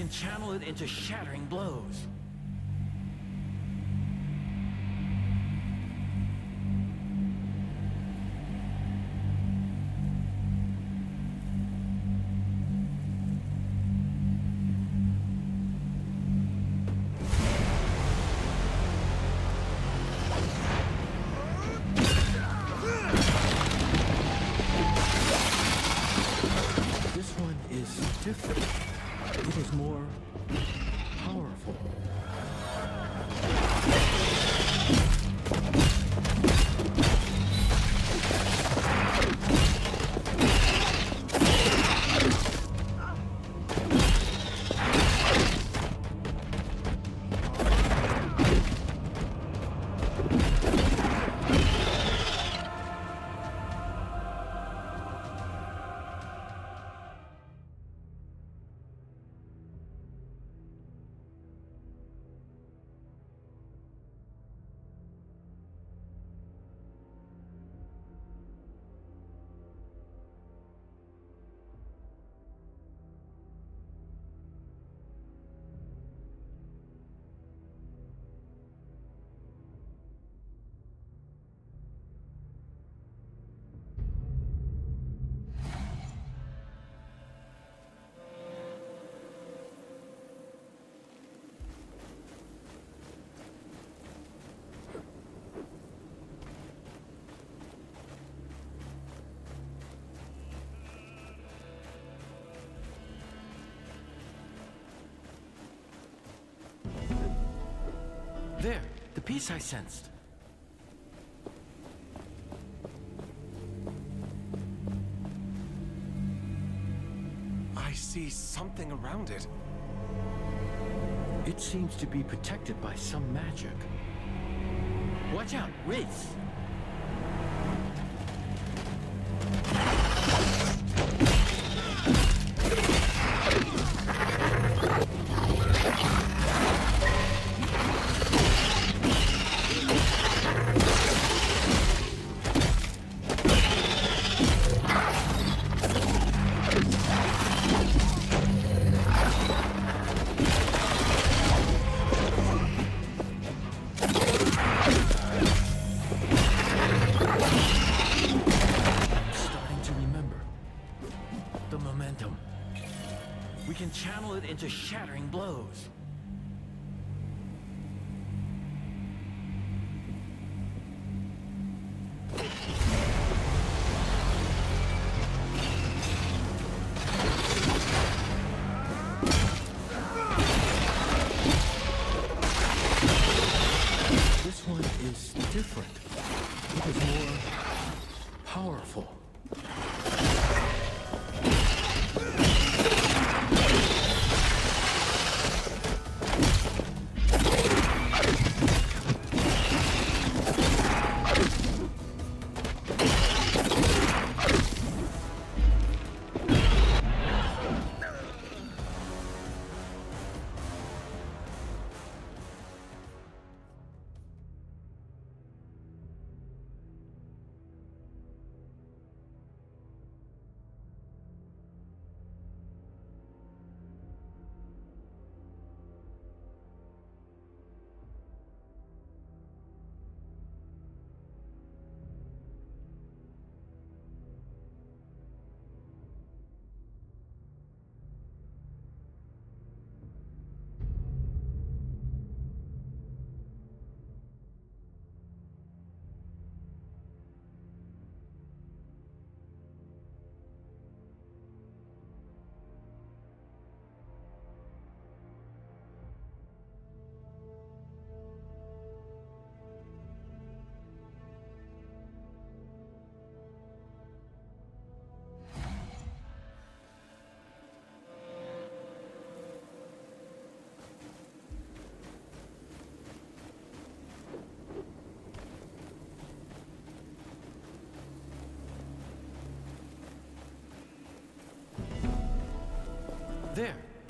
Speaker 16: Channel it into shattering blows. This one is different. It is more powerful. There, the peace I sensed.
Speaker 4: I see something around it.
Speaker 16: It seems to be protected by some magic. Watch out, Reese! Channel it into shattering blows. This one is different. It is more powerful.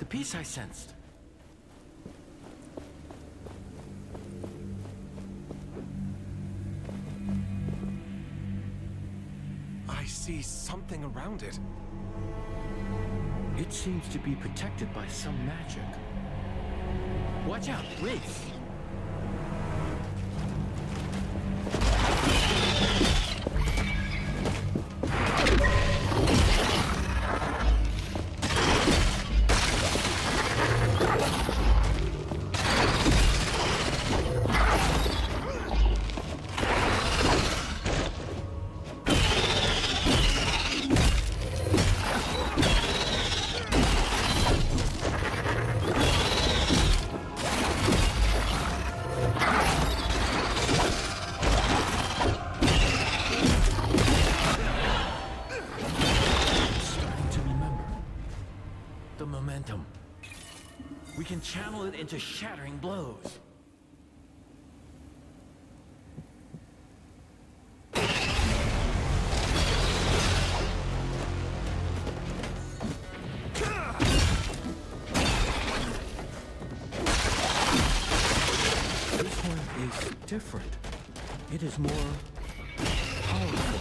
Speaker 16: peace I sensed.
Speaker 4: I see something around it.
Speaker 16: It seems to be protected by some magic. Watch out, Wraiths! We can channel it into shattering blows. This one is different. It is more powerful.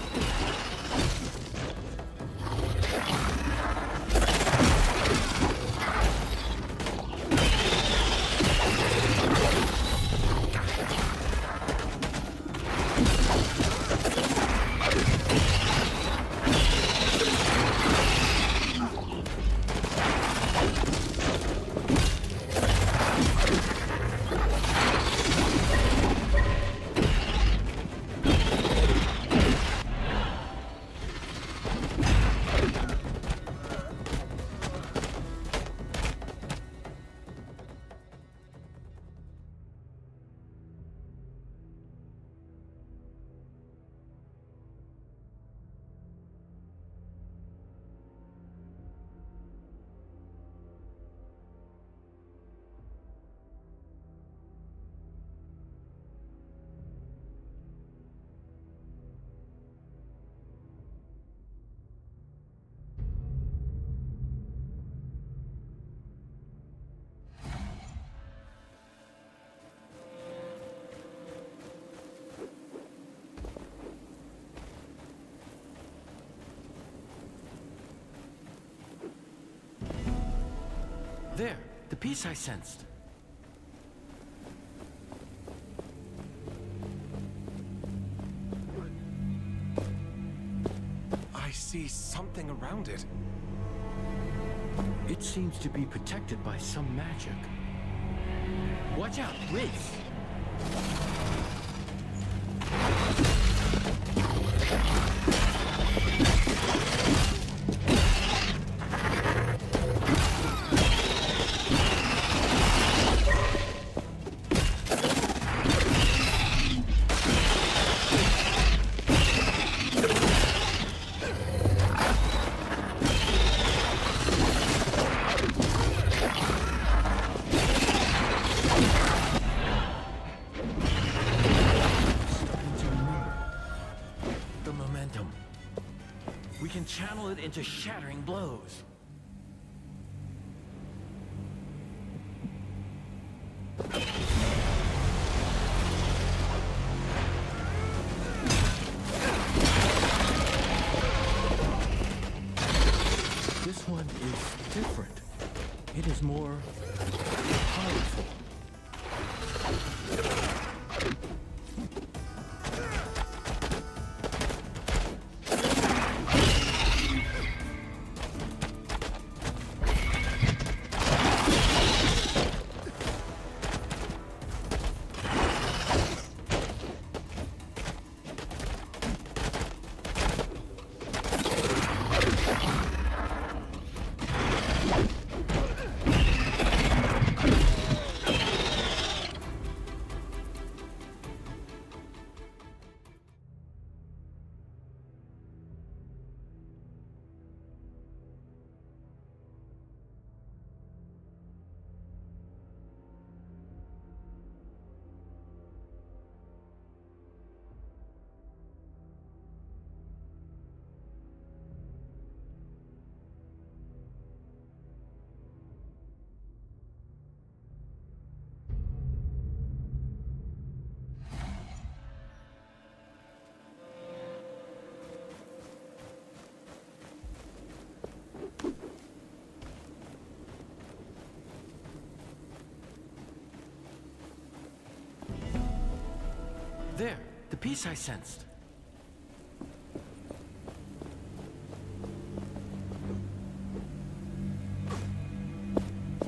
Speaker 16: There, the peace I sensed.
Speaker 4: I see something around it.
Speaker 16: It seems to be protected by some magic. Watch out, Wraiths! We can channel it into shattering blows. This one is different. It is more powerful. There, the peace I sensed.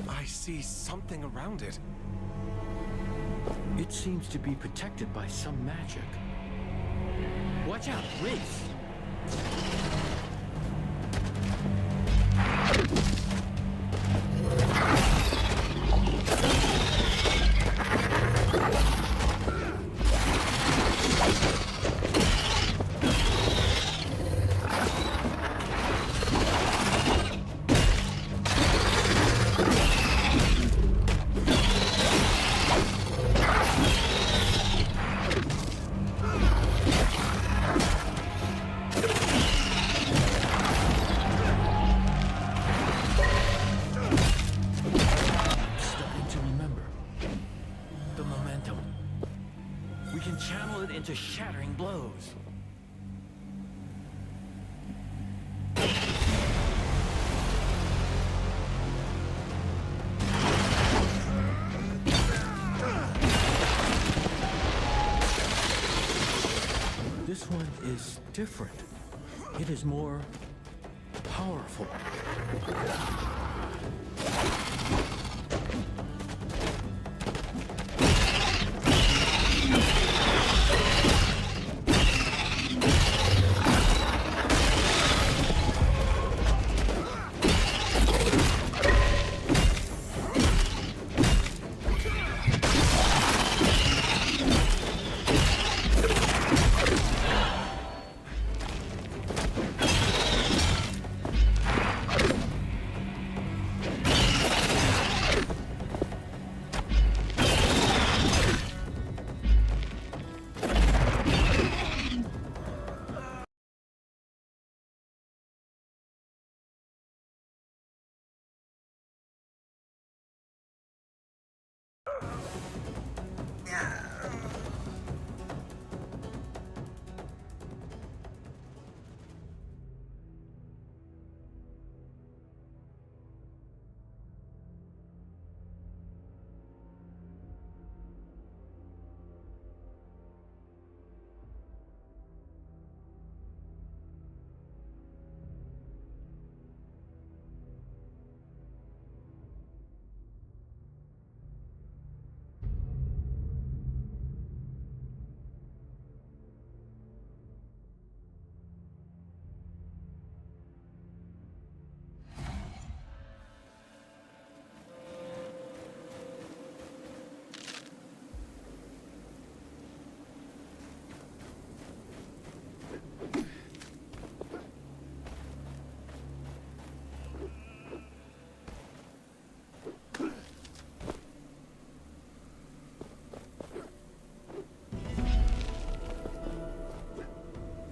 Speaker 4: I see something around it.
Speaker 16: It seems to be protected by some magic. Watch out, Wraiths! Into shattering blows. This one is different. It is more powerful.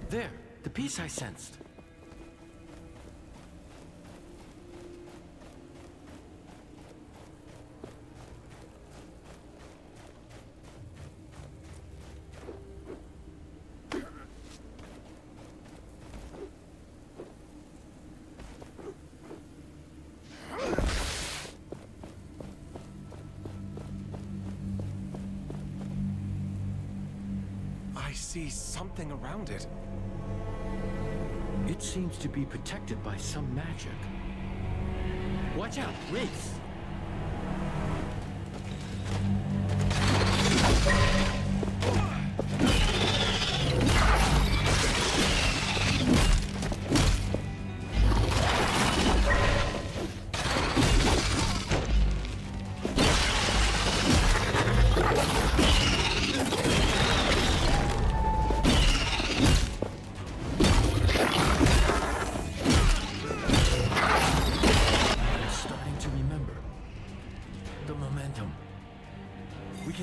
Speaker 16: There, the peace I sensed.
Speaker 4: I see something around it.
Speaker 16: It seems to be protected by some magic. Watch out, Wraiths!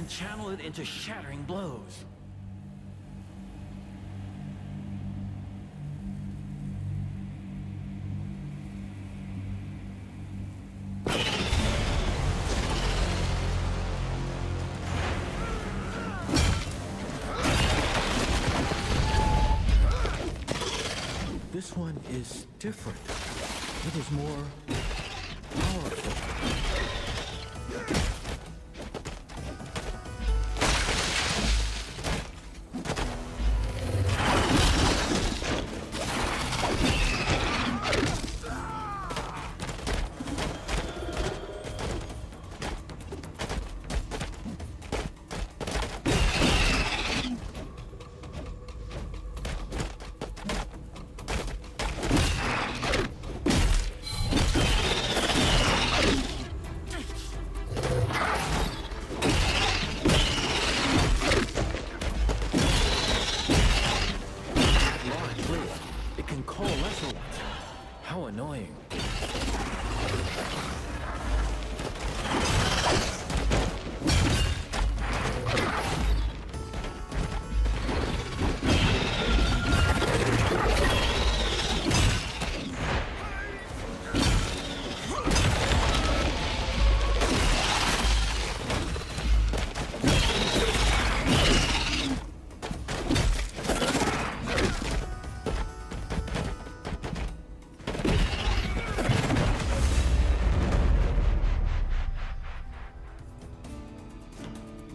Speaker 16: Channel it into shattering blows. This one is different. It is more powerful.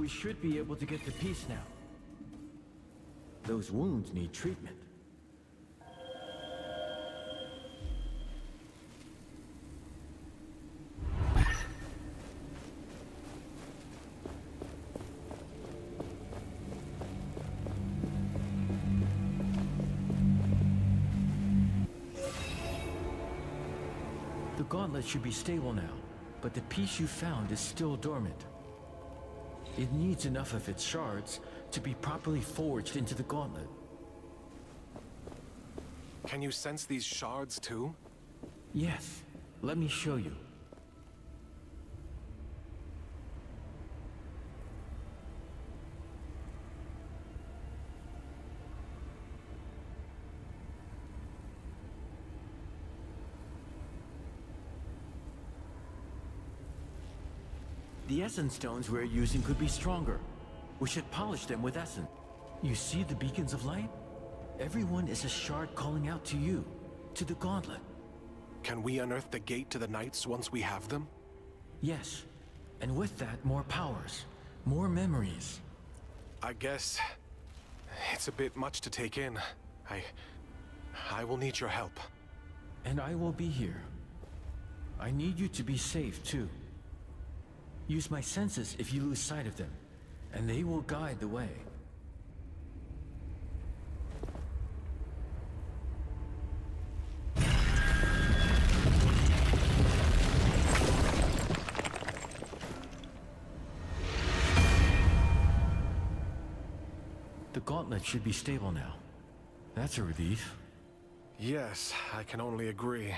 Speaker 16: we should be able to get to peace now. Those wounds need treatment. The gauntlet should be stable now, but the piece you found is still dormant. It needs enough of its shards to be properly forged into the gauntlet.
Speaker 4: Can you sense these shards too?
Speaker 16: Yes, let me show you. The essence stones we're using could be stronger. We should polish them with essence. You see the beacons of light? Everyone is a shard calling out to you, to the gauntlet.
Speaker 4: Can we unearth the gate to the Knights once we have them?
Speaker 16: Yes, and with that, more powers, more memories.
Speaker 4: I guess it's a bit much to take in. I will need your help.
Speaker 16: And I will be here. I need you to be safe, too. Use my senses if you lose sight of them, and they will guide the way. The gauntlet should be stable now. That's a relief.
Speaker 4: Yes, I can only agree.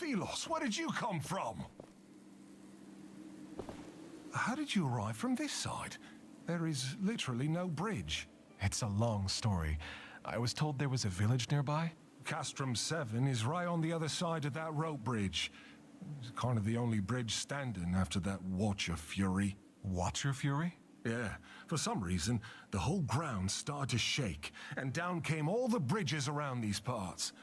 Speaker 9: Philos, where did you come from? How did you arrive from this side? There is literally no bridge.
Speaker 4: It's a long story. I was told there was a village nearby.
Speaker 9: Castrum 7 is right on the other side of that rope bridge. It's kind of the only bridge standing after that Watcher Fury.
Speaker 4: Watcher Fury?
Speaker 9: Yeah. For some reason, the whole ground started to shake, and down came all the bridges around these parts.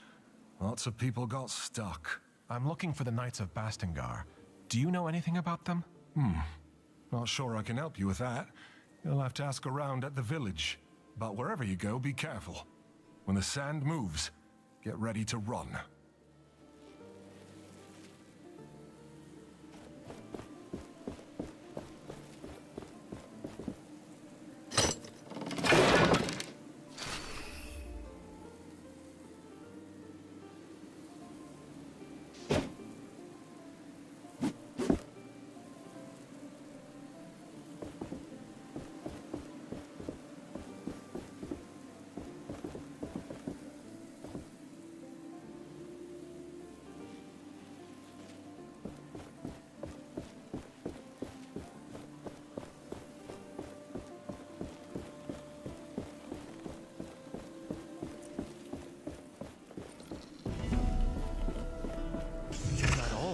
Speaker 9: Lots of people got stuck.
Speaker 4: I'm looking for the Knights of Bastingar. Do you know anything about them?
Speaker 9: Not sure I can help you with that. You'll have to ask around at the village. But wherever you go, be careful. When the sand moves, get ready to run.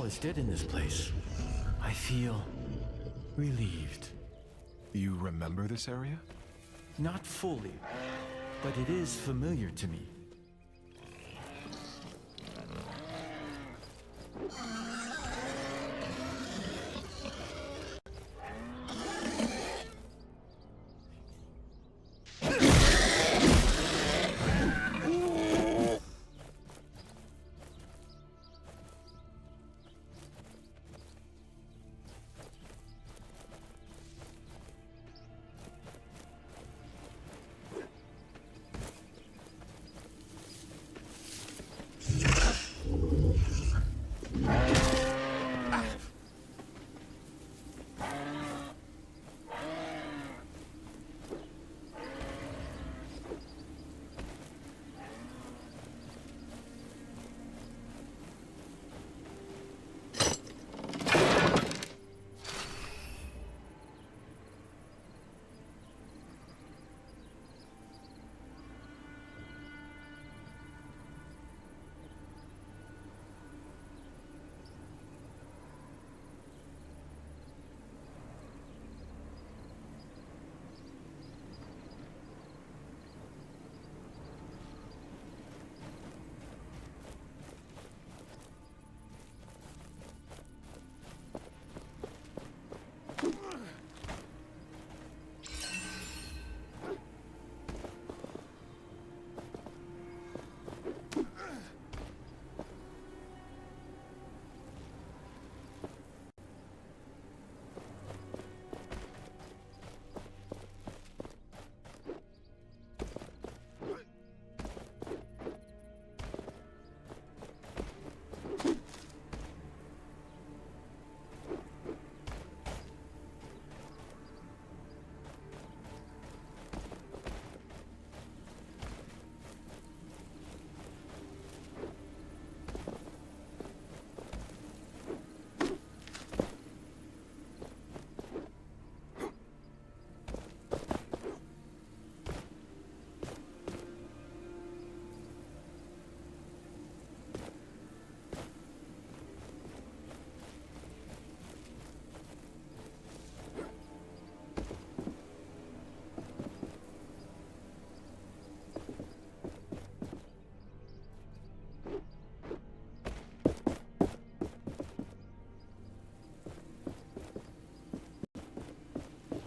Speaker 16: Is dead in this place. I feel relieved.
Speaker 4: You remember this area?
Speaker 16: Not fully, but it is familiar to me.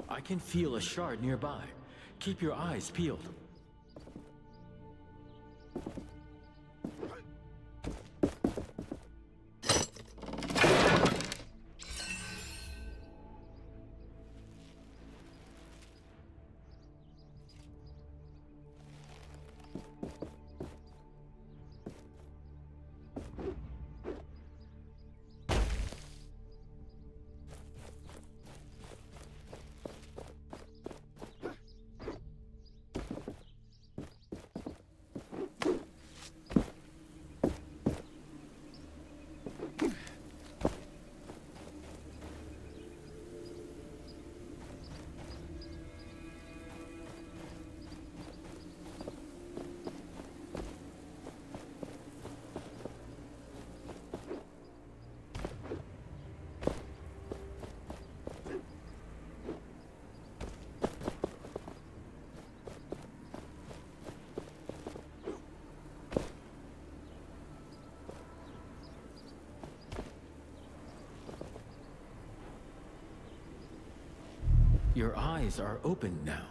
Speaker 16: I can feel a shard nearby. Keep your eyes peeled. Your eyes are open now.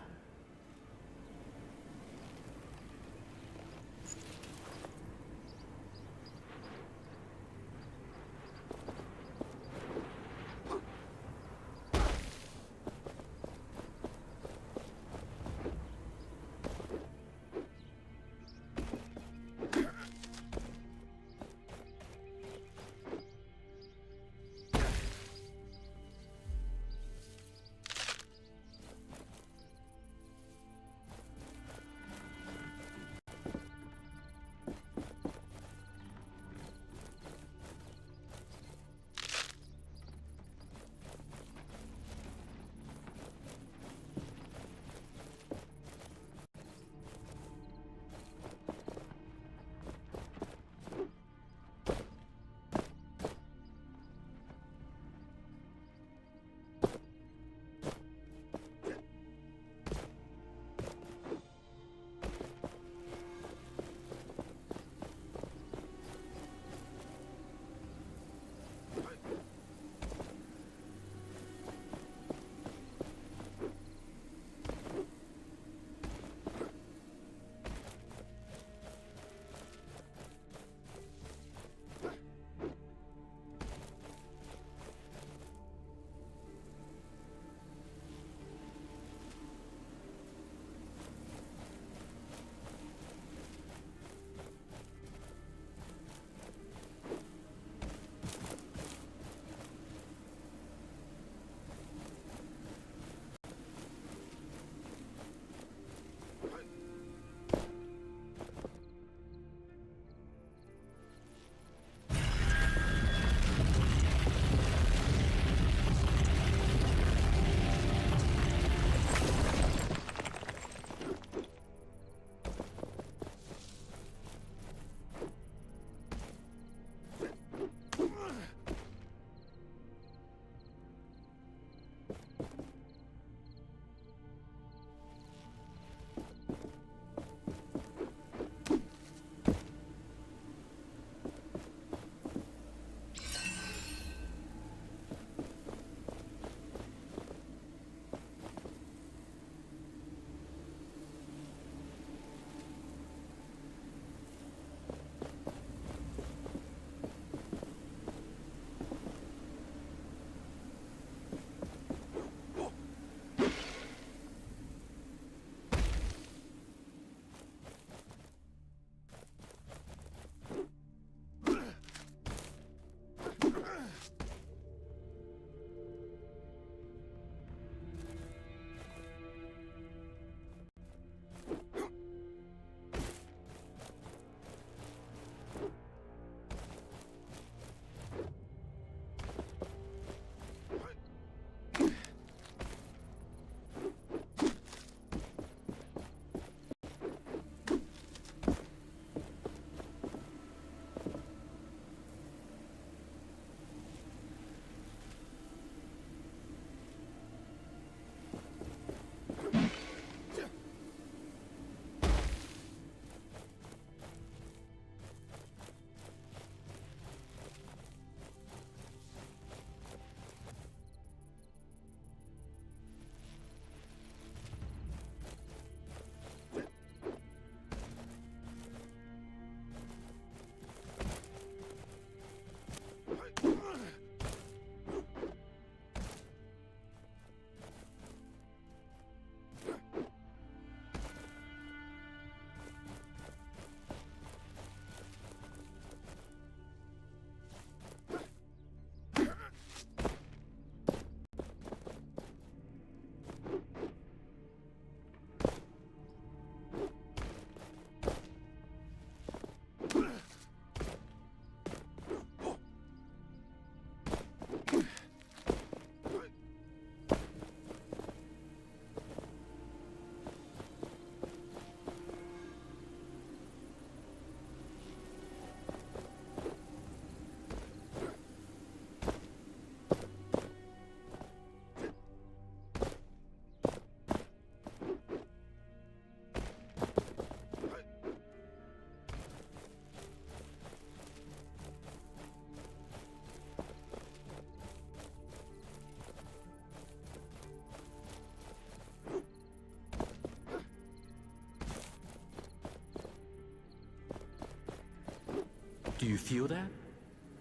Speaker 16: Do you feel that?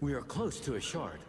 Speaker 16: We are close to a shard.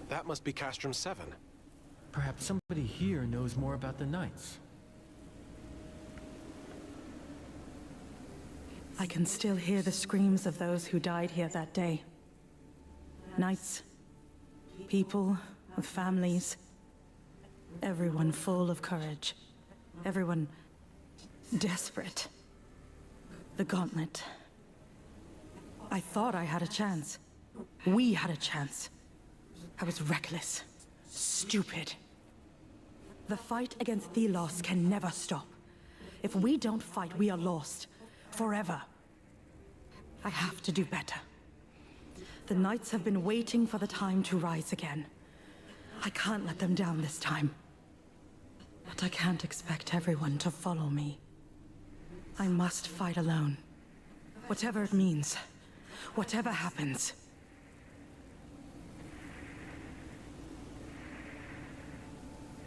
Speaker 4: That must be Castrum 7.
Speaker 16: Perhaps somebody here knows more about the Knights.
Speaker 20: I can still hear the screams of those who died here that day. Knights, people with families, everyone full of courage, everyone desperate. The gauntlet. I thought I had a chance. We had a chance. I was reckless, stupid. The fight against Thelos can never stop. If we don't fight, we are lost. Forever. I have to do better. The Knights have been waiting for the time to rise again. I can't let them down this time. But I can't expect everyone to follow me. I must fight alone. Whatever it means. Whatever happens.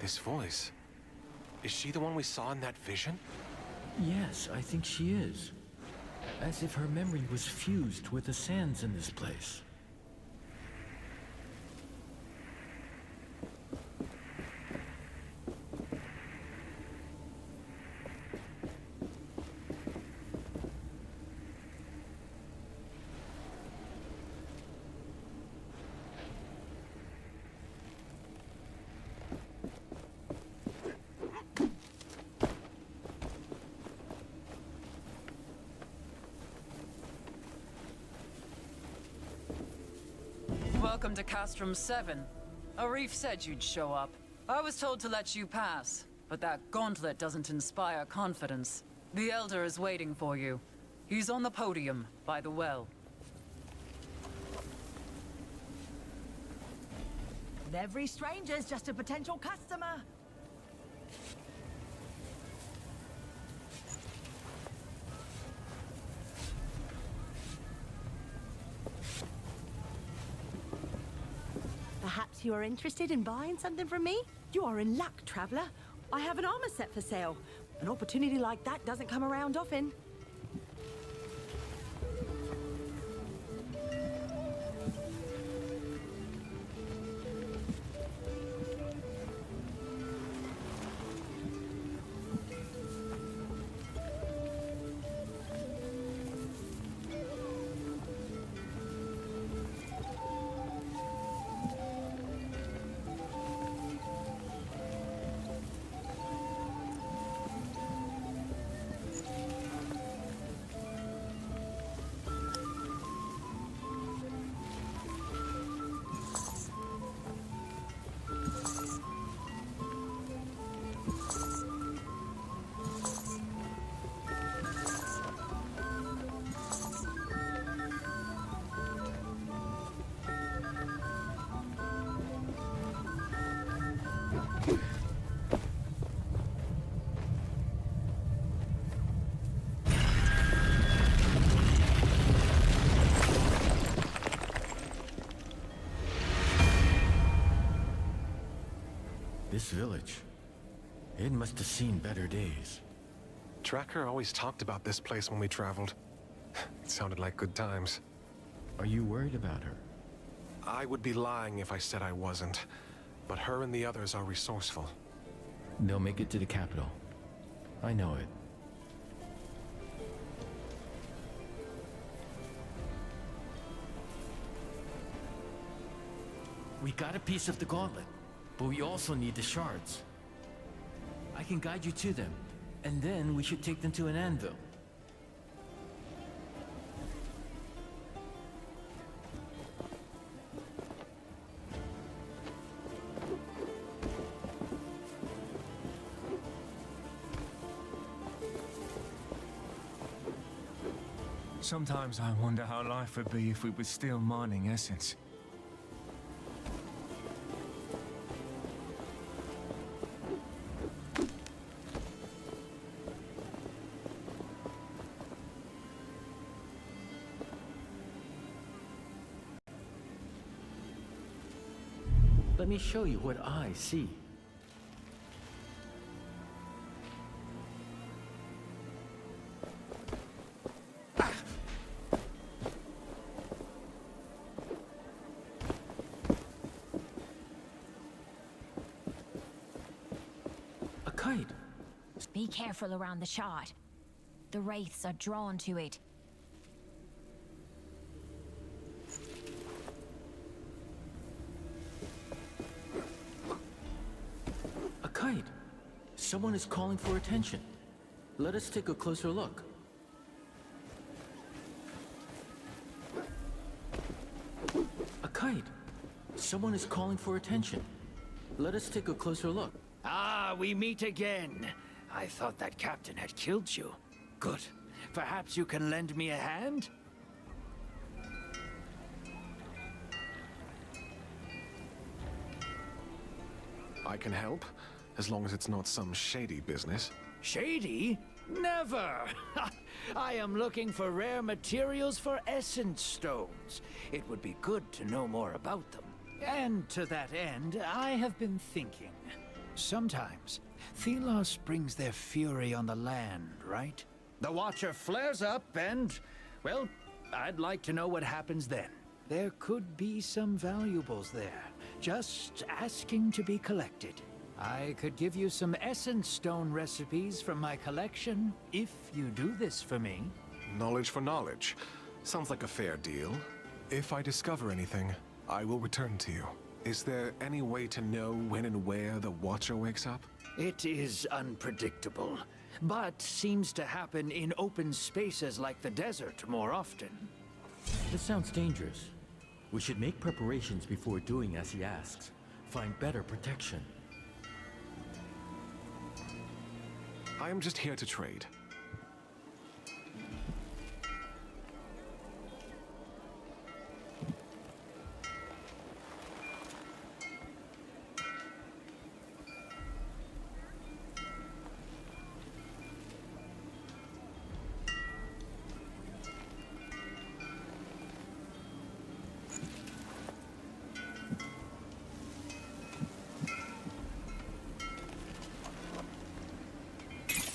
Speaker 4: This voice. Is she the one we saw in that vision?
Speaker 16: Yes, I think she is. As if her memory was fused with the sands in this place.
Speaker 21: Welcome to Castrum 7. Arif said you'd show up. I was told to let you pass, but that gauntlet doesn't inspire confidence. The Elder is waiting for you. He's on the podium, by the well.
Speaker 17: Every stranger's just a potential customer.
Speaker 22: Perhaps you are interested in buying something from me? You are in luck, traveler. I have an armor set for sale. An opportunity like that doesn't come around often.
Speaker 16: This village, it must have seen better days.
Speaker 4: Tracker always talked about this place when we traveled. It sounded like good times.
Speaker 16: Are you worried about her?
Speaker 4: I would be lying if I said I wasn't. But her and the others are resourceful.
Speaker 16: They'll make it to the capital. I know it. We got a piece of the gauntlet, but we also need the shards. I can guide you to them, and then we should take them to an anvil.
Speaker 7: Sometimes I wonder how life would be if we were still mining essence.
Speaker 16: Let me show you what I see. kite.
Speaker 19: Be careful around the shard. The wraiths are drawn to it.
Speaker 16: A kite. Someone is calling for attention. Let us take a closer look. A kite. Someone is calling for attention. Let us take a closer look.
Speaker 15: Ah, we meet again. I thought that captain had killed you. Good. Perhaps you can lend me a hand?
Speaker 4: I can help, as long as it's not some shady business.
Speaker 15: Shady? Never! I am looking for rare materials for essence stones. It would be good to know more about them. And to that end, I have been thinking. Sometimes, Thelos brings their fury on the land, right? The Watcher flares up and, well, I'd like to know what happens then. There could be some valuables there, just asking to be collected. I could give you some essence stone recipes from my collection, if you do this for me.
Speaker 4: Knowledge for knowledge. Sounds like a fair deal. If I discover anything, I will return to you. Is there any way to know when and where the Watcher wakes up?
Speaker 15: It is unpredictable, but seems to happen in open spaces like the desert more often.
Speaker 16: This sounds dangerous. We should make preparations before doing as he asks. Find better protection.
Speaker 4: I am just here to trade.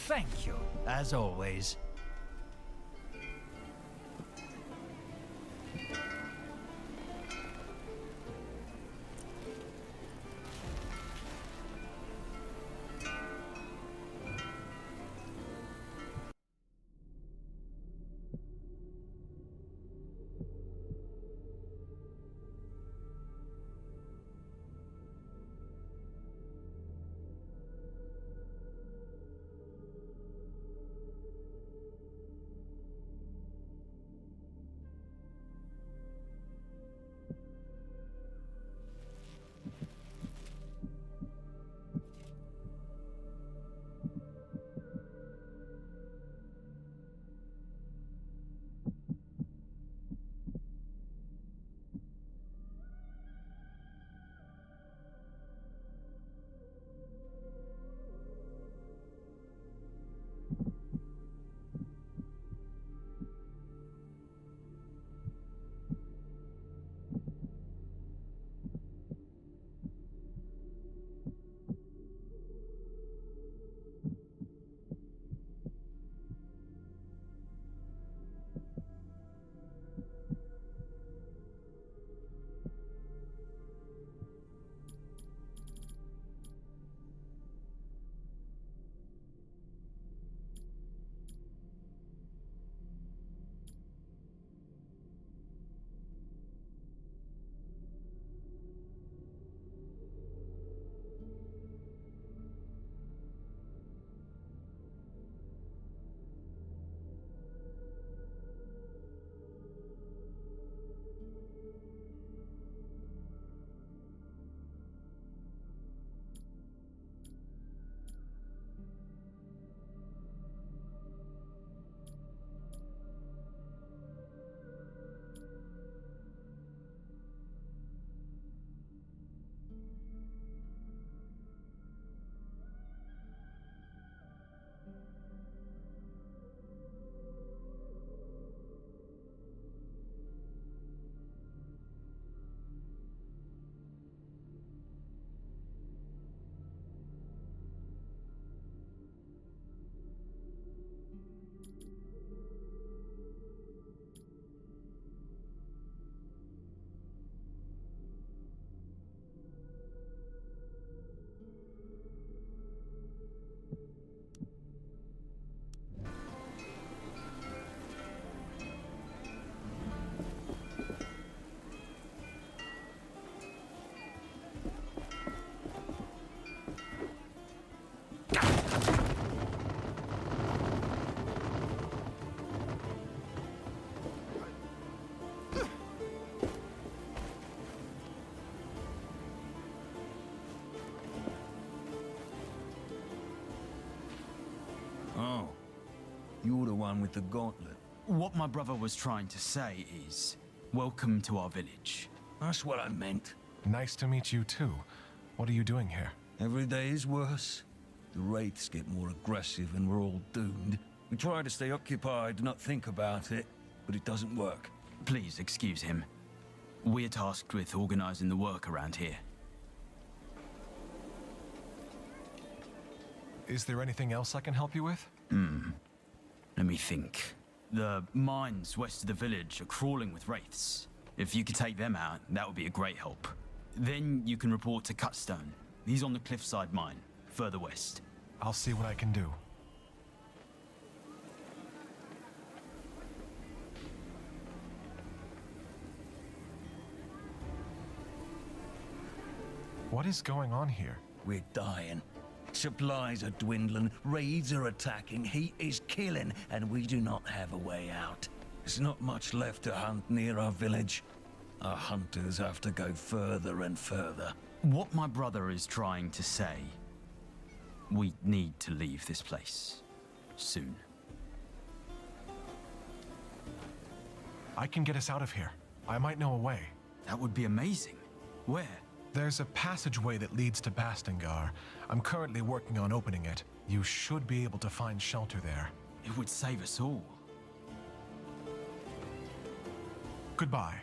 Speaker 15: Thank you, as always.
Speaker 5: You're the one with the gauntlet.
Speaker 14: What my brother was trying to say is, welcome to our village.
Speaker 5: That's what I meant.
Speaker 4: Nice to meet you too. What are you doing here?
Speaker 5: Every day is worse. The wraiths get more aggressive and we're all doomed. We try to stay occupied, not think about it, but it doesn't work.
Speaker 14: Please excuse him. We're tasked with organizing the work around here.
Speaker 4: Is there anything else I can help you with?
Speaker 14: Let me think. The mines west of the village are crawling with wraiths. If you could take them out, that would be a great help. Then you can report to Cutstone. He's on the cliffside mine, further west.
Speaker 4: I'll see what I can do. What is going on here?
Speaker 5: We're dying. Supplies are dwindling, raids are attacking, heat is killing, and we do not have a way out. There's not much left to hunt near our village. Our hunters have to go further and further.
Speaker 14: What my brother is trying to say, we need to leave this place. Soon.
Speaker 4: I can get us out of here. I might know a way.
Speaker 14: That would be amazing. Where?
Speaker 4: There's a passageway that leads to Bastingar. I'm currently working on opening it. You should be able to find shelter there.
Speaker 14: It would save us all.
Speaker 4: Goodbye.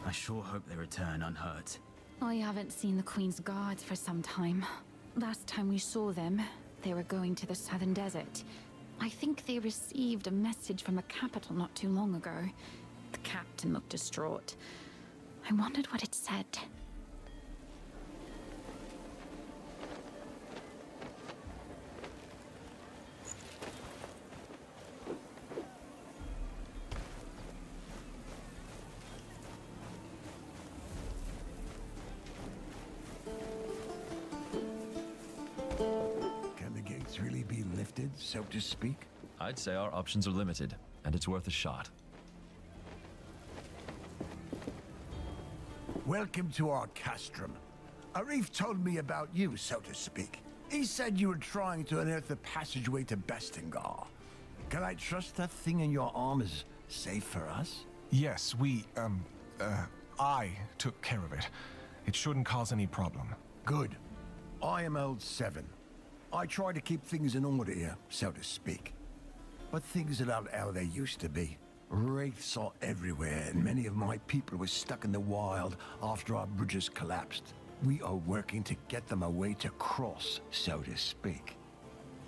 Speaker 14: I sure hope they return unhurt.
Speaker 19: I haven't seen the Queen's guards for some time. Last time we saw them, they were going to the southern desert. I think they received a message from the capital not too long ago. The captain looked distraught. I wondered what it said.
Speaker 23: Really be lifted, so to speak?
Speaker 24: I'd say our options are limited, and it's worth a shot.
Speaker 23: Welcome to our castrum. Arif told me about you, so to speak. He said you were trying to unearth the passageway to Bastingar. Can I trust that thing in your arm is safe for us?
Speaker 4: Yes, I took care of it. It shouldn't cause any problem.
Speaker 23: Good. I am old 7. I try to keep things in order here, so to speak. But things are not how they used to be. Wraiths are everywhere, and many of my people were stuck in the wild after our bridges collapsed. We are working to get them a way to cross, so to speak.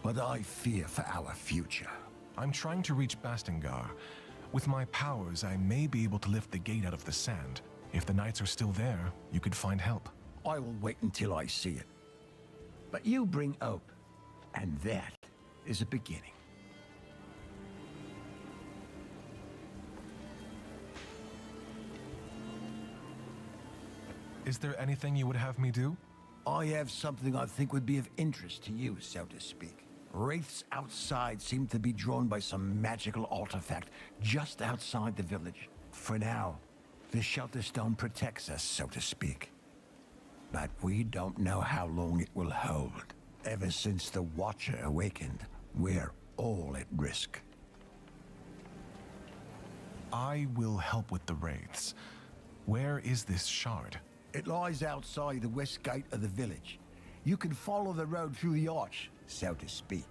Speaker 23: But I fear for our future.
Speaker 4: I'm trying to reach Bastingar. With my powers, I may be able to lift the gate out of the sand. If the knights are still there, you could find help.
Speaker 23: I will wait until I see it. But you bring hope. And that is a beginning.
Speaker 4: Is there anything you would have me do?
Speaker 23: I have something I think would be of interest to you, so to speak. Wraiths outside seem to be drawn by some magical artifact just outside the village. For now, the shelter stone protects us, so to speak. But we don't know how long it will hold. Ever since the Watcher awakened, we're all at risk.
Speaker 4: I will help with the wraiths. Where is this shard?
Speaker 23: It lies outside the west gate of the village. You can follow the road through the arch, so to speak.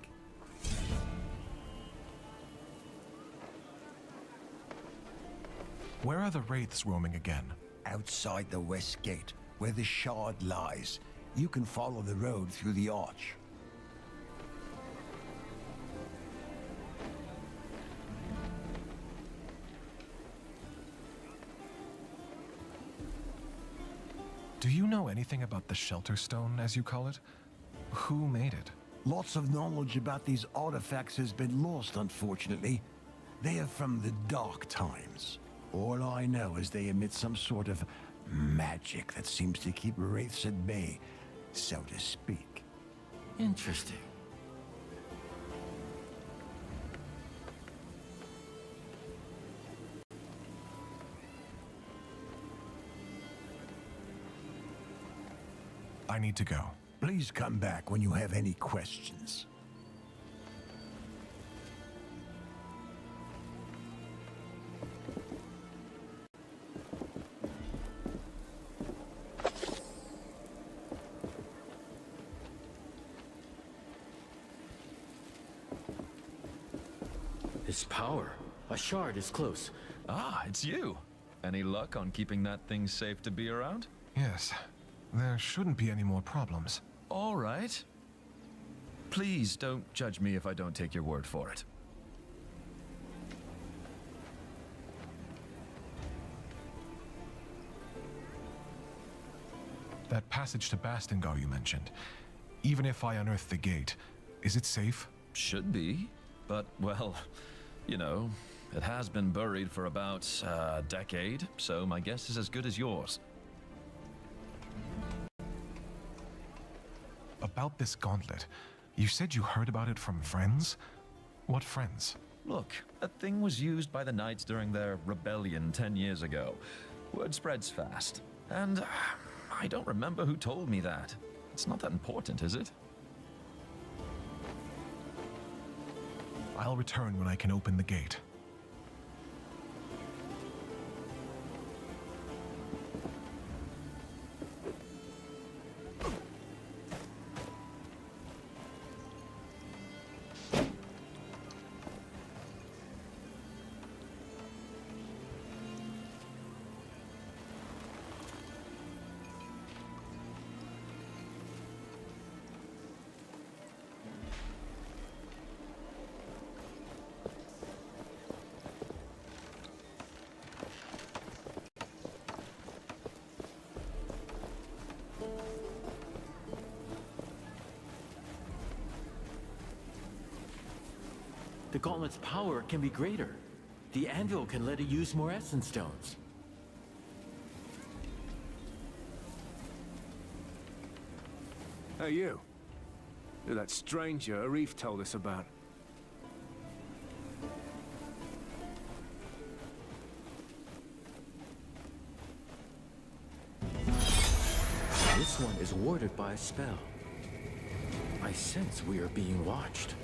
Speaker 4: Where are the wraiths roaming again?
Speaker 23: Outside the west gate, where the shard lies. You can follow the road through the arch.
Speaker 4: Do you know anything about the shelter stone, as you call it? Who made it?
Speaker 23: Lots of knowledge about these artifacts has been lost, unfortunately. They are from the dark times. All I know is they emit some sort of magic that seems to keep wraiths at bay, so to speak.
Speaker 5: Interesting.
Speaker 4: I need to go.
Speaker 23: Please come back when you have any questions.
Speaker 16: This power. A shard is close.
Speaker 24: Ah, it's you. Any luck on keeping that thing safe to be around?
Speaker 4: Yes. There shouldn't be any more problems.
Speaker 24: All right. Please don't judge me if I don't take your word for it.
Speaker 4: That passage to Bastingar you mentioned. Even if I unearth the gate, is it safe?
Speaker 24: Should be. But, well, you know, it has been buried for about a decade, so my guess is as good as yours.
Speaker 4: About this gauntlet, you said you heard about it from friends? What friends?
Speaker 24: Look, that thing was used by the Knights during their rebellion 10 years ago. Word spreads fast. And I don't remember who told me that. It's not that important, is it?
Speaker 4: I'll return when I can open the gate.
Speaker 16: The gauntlet's power can be greater. The anvil can let it use more essence stones.
Speaker 7: Hey, you. You're that stranger Arif told us about.
Speaker 16: This one is warded by a spell. I sense we are being watched.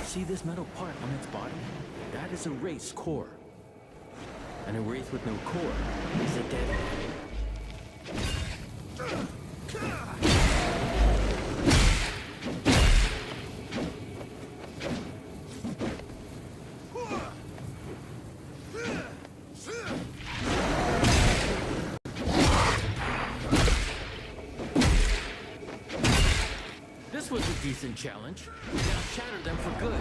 Speaker 16: See this metal part on its body? That is a wraith's core. And a wraith with no core is a dead one. This was a decent challenge. Now shatter them for good.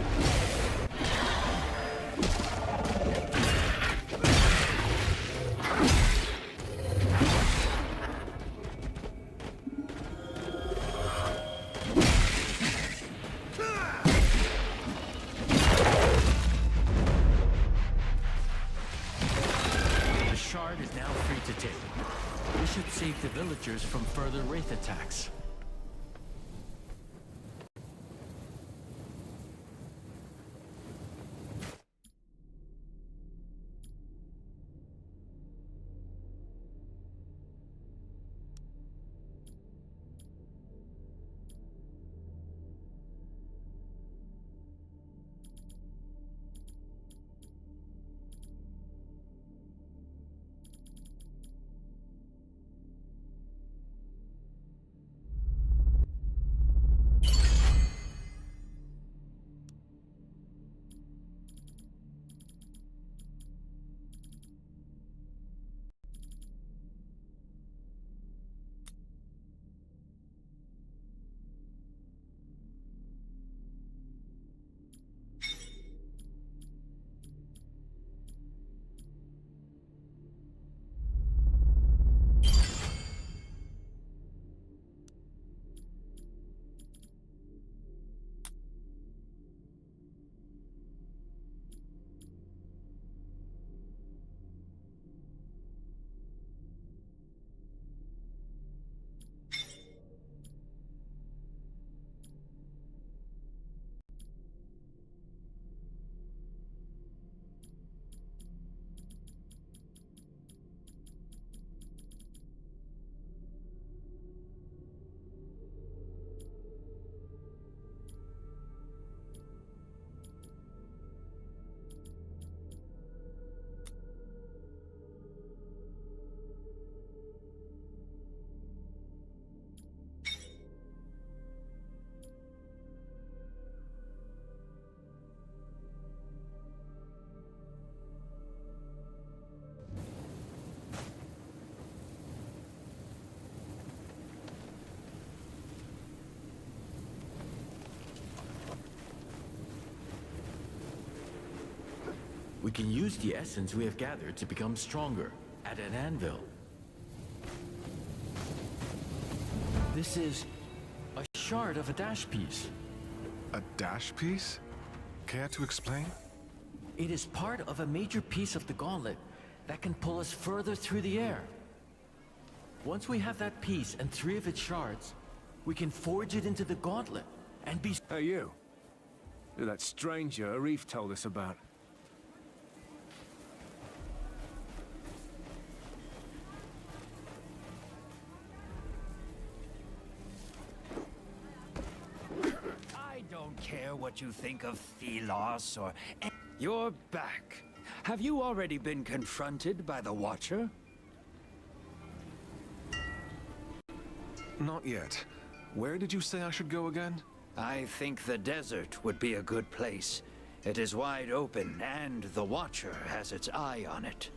Speaker 16: The shard is now free to take. This should save the villagers from further wraith attacks. we can use the essence we have gathered to become stronger at an anvil. This is a shard of a dash piece.
Speaker 4: A dash piece? Care to explain?
Speaker 16: It is part of a major piece of the gauntlet that can pull us further through the air. Once we have that piece and 3 of its shards, we can forge it into the gauntlet and be—
Speaker 7: Hey, you. You're that stranger Arif told us about.
Speaker 15: I don't care what you think of Thelos or... You're back. Have you already been confronted by the Watcher?
Speaker 4: Not yet. Where did you say I should go again?
Speaker 15: I think the desert would be a good place. It is wide open, and the Watcher has its eye on it.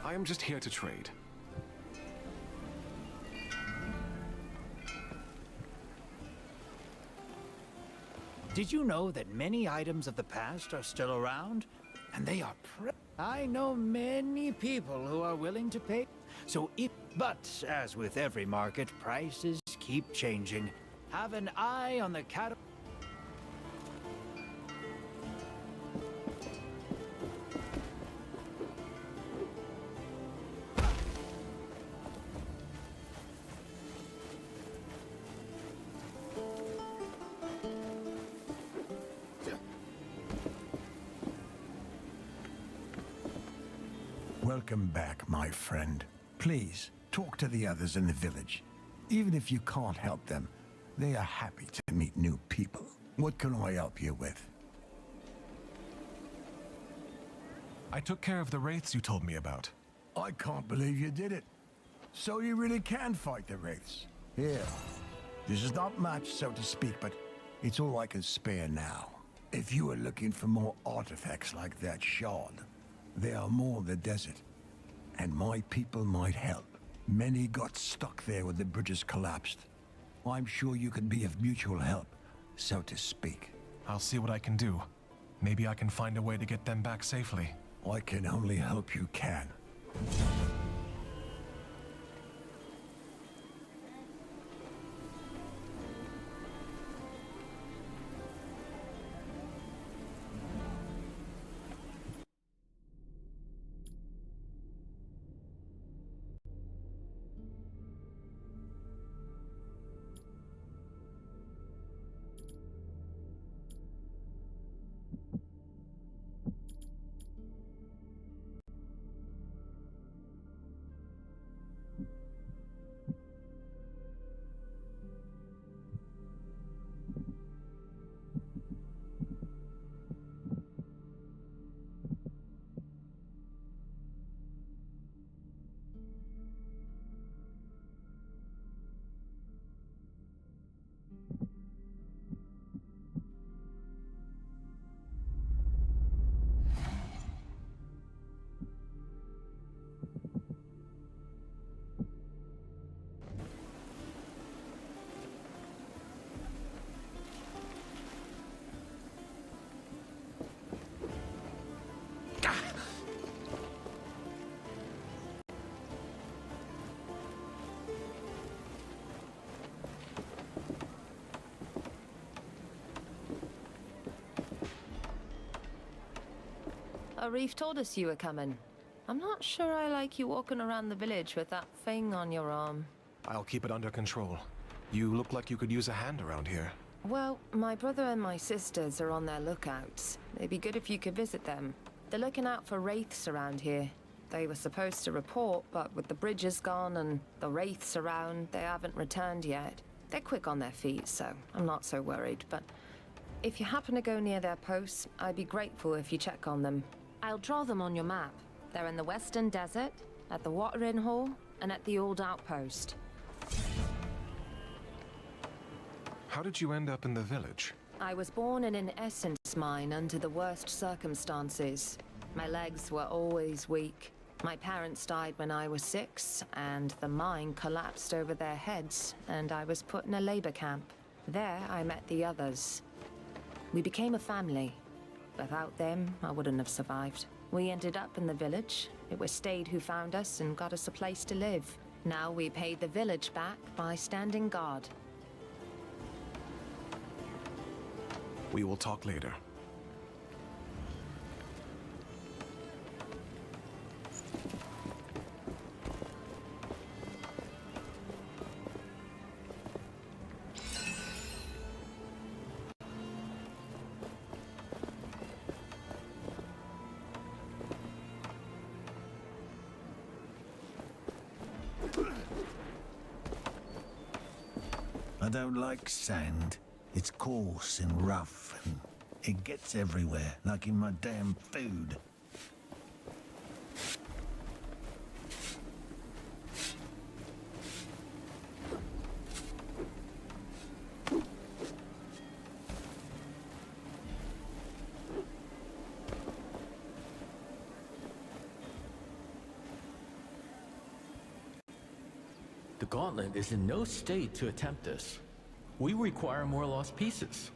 Speaker 4: I am just here to trade.
Speaker 15: Did you know that many items of the past are still around? And they are I know many people who are willing to pay. But as with every market, prices keep changing. Have an eye on the cat.
Speaker 23: Welcome back, my friend. Please, talk to the others in the village. Even if you can't help them, they are happy to meet new people. What can I help you with?
Speaker 4: I took care of the wraiths you told me about.
Speaker 23: I can't believe you did it. So you really can fight the wraiths. Here. This is not much, so to speak, but it's all I can spare now. If you are looking for more artifacts like that shard, there are more in the desert, and my people might help. Many got stuck there when the bridges collapsed. I'm sure you can be of mutual help, so to speak.
Speaker 4: I'll see what I can do. Maybe I can find a way to get them back safely.
Speaker 23: I can only hope you can.
Speaker 3: Arif told us you were coming. I'm not sure I like you walking around the village with that thing on your arm.
Speaker 4: I'll keep it under control. You look like you could use a hand around here.
Speaker 3: Well, my brother and my sisters are on their lookouts. It'd be good if you could visit them. They're looking out for wraiths around here. They were supposed to report, but with the bridges gone and the wraiths around, they haven't returned yet. They're quick on their feet, so I'm not so worried, but if you happen to go near their posts, I'd be grateful if you check on them. I'll draw them on your map. They're in the Western Desert, at the watering hole, and at the old outpost.
Speaker 4: How did you end up in the village?
Speaker 3: I was born in an essence mine under the worst circumstances. My legs were always weak. My parents died when I was 6, and the mine collapsed over their heads, and I was put in a labor camp. There, I met the others. We became a family. Without them, I wouldn't have survived. We ended up in the village. It was Stade who found us and got us a place to live. Now we pay the village back by standing guard.
Speaker 4: We will talk later.
Speaker 23: I don't like sand. It's coarse and rough, and it gets everywhere, like in my damn food.
Speaker 16: The gauntlet is in no state to attempt this. We require more lost pieces.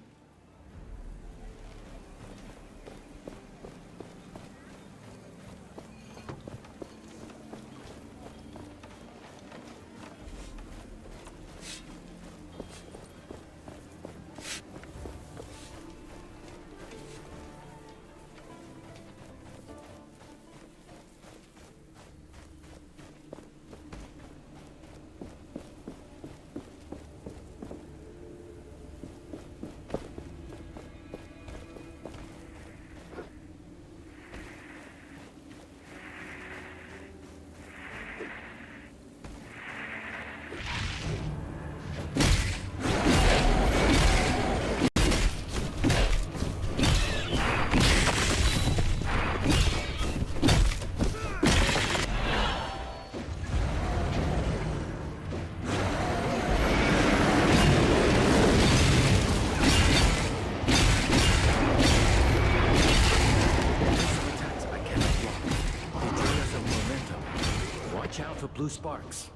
Speaker 16: Blue sparks.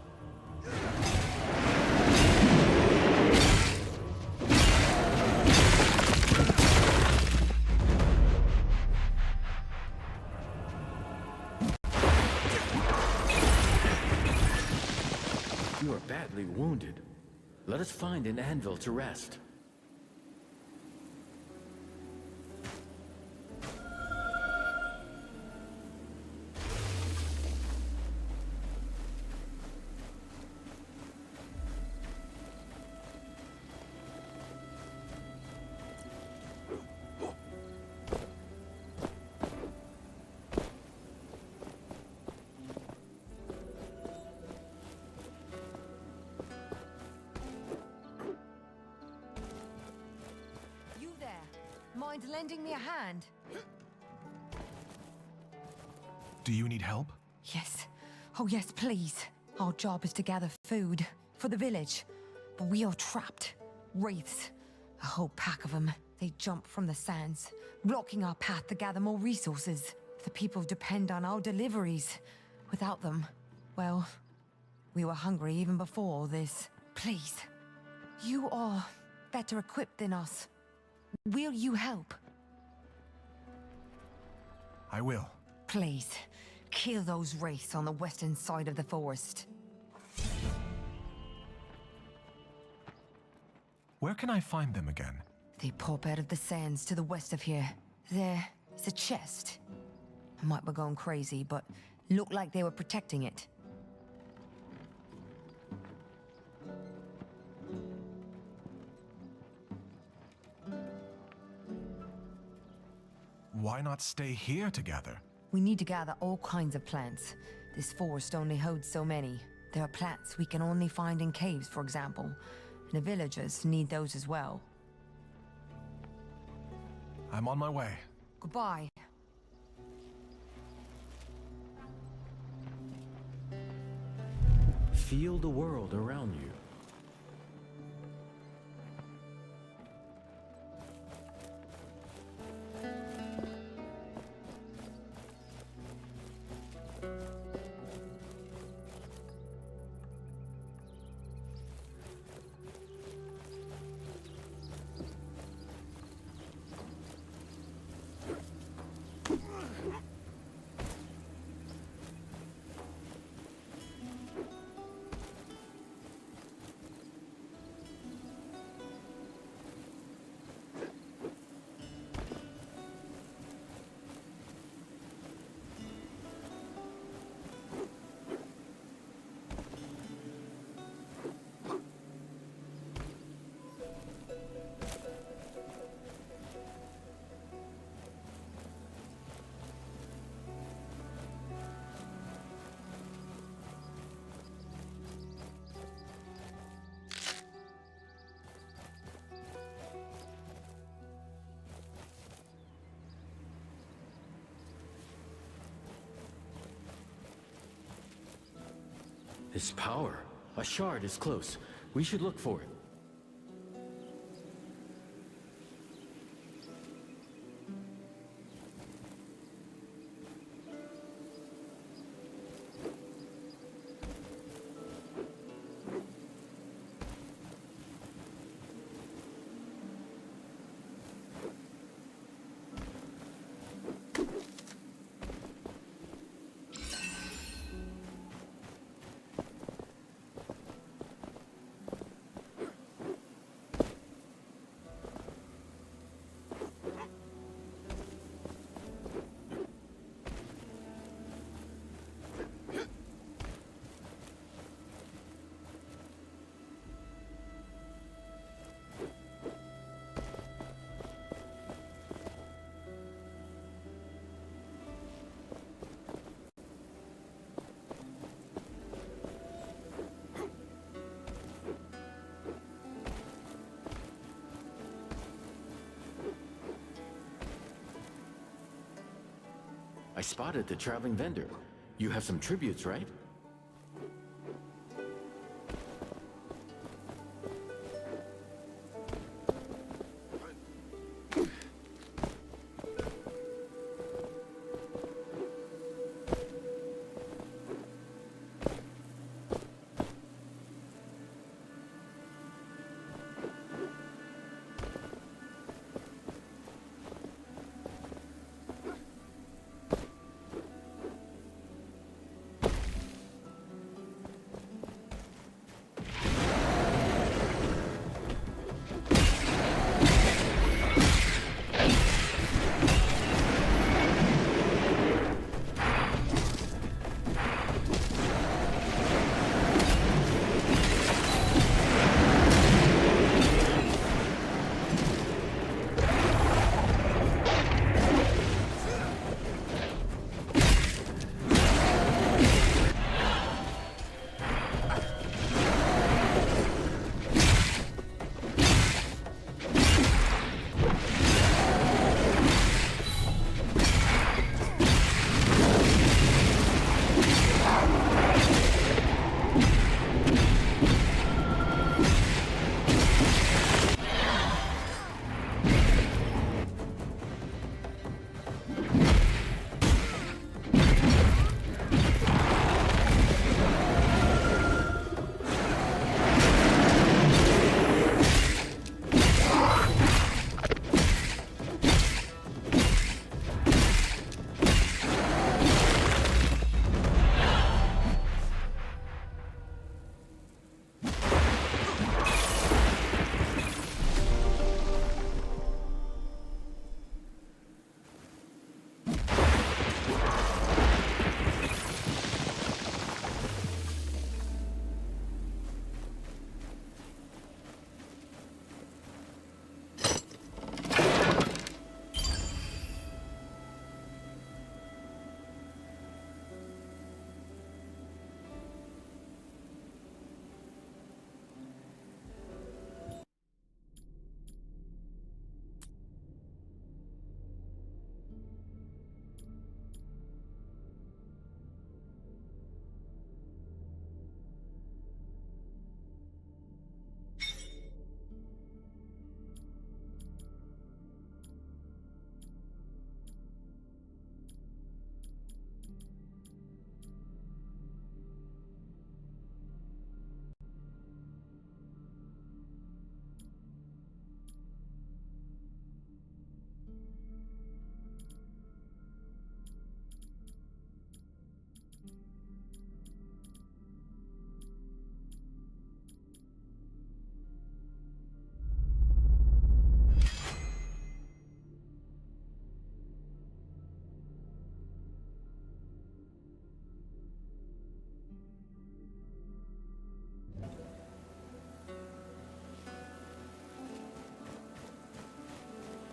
Speaker 16: You are badly wounded. Let us find an anvil to rest.
Speaker 6: Mind lending me a hand?
Speaker 4: Do you need help?
Speaker 6: Yes. Oh yes, please. Our job is to gather food for the village. But we are trapped. Wraiths. A whole pack of them. They jump from the sands, blocking our path to gather more resources. The people depend on our deliveries. Without them, well, we were hungry even before all this. Please. You are better equipped than us. Will you help?
Speaker 4: I will.
Speaker 6: Please, kill those wraiths on the western side of the forest.
Speaker 4: Where can I find them again?
Speaker 6: They pop out of the sands to the west of here. There is a chest. I might be going crazy, but looked like they were protecting it.
Speaker 4: Why not stay here together?
Speaker 6: We need to gather all kinds of plants. This forest only holds so many. There are plants we can only find in caves, for example. And the villagers need those as well.
Speaker 4: I'm on my way.
Speaker 6: Goodbye.
Speaker 16: Feel the world around you.
Speaker 12: This power. A shard is close. We should look for it. I spotted the traveling vendor. You have some tributes, right?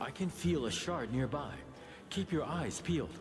Speaker 12: I can feel a shard nearby. Keep your eyes peeled.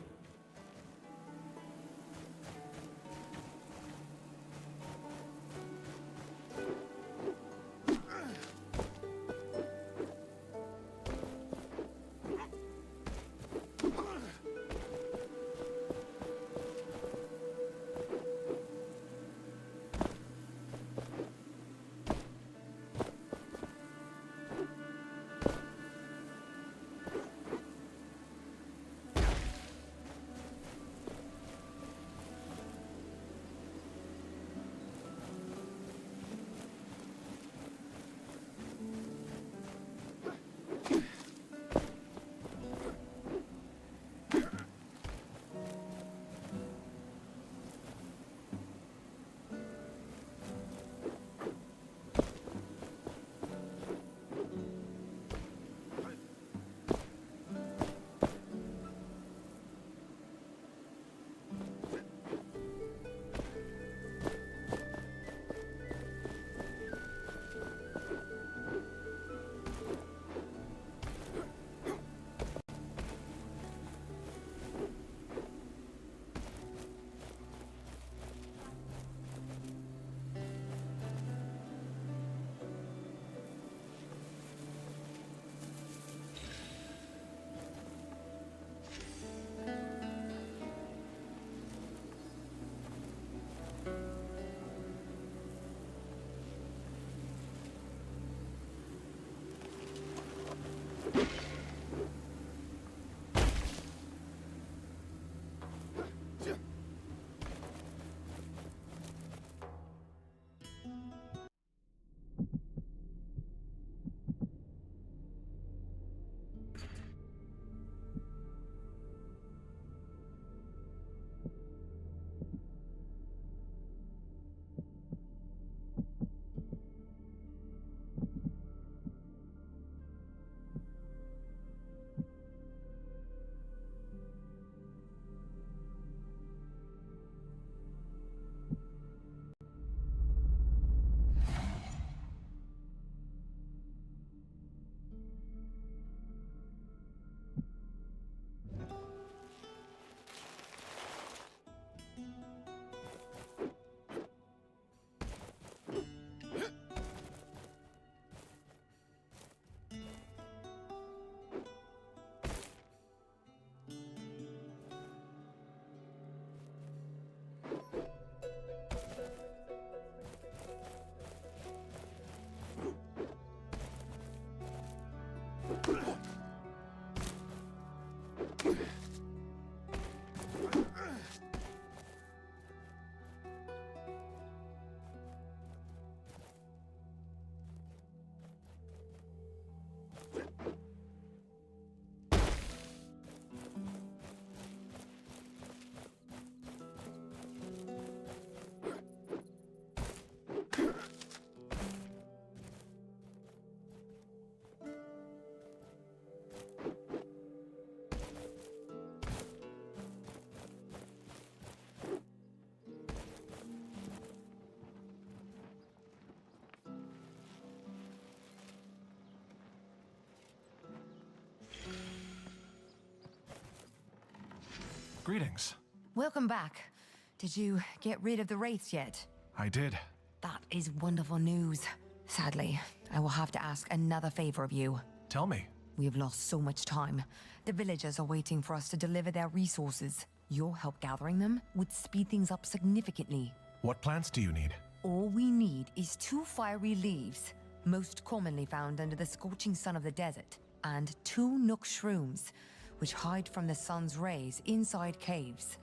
Speaker 4: Greetings.
Speaker 6: Welcome back. Did you get rid of the wraiths yet?
Speaker 4: I did.
Speaker 6: That is wonderful news. Sadly, I will have to ask another favor of you.
Speaker 4: Tell me.
Speaker 6: We have lost so much time. The villagers are waiting for us to deliver their resources. Your help gathering them would speed things up significantly.
Speaker 4: What plants do you need?
Speaker 6: All we need is 2 fiery leaves, most commonly found under the scorching sun of the desert, and 2 nook shrooms, which hide from the sun's rays inside caves.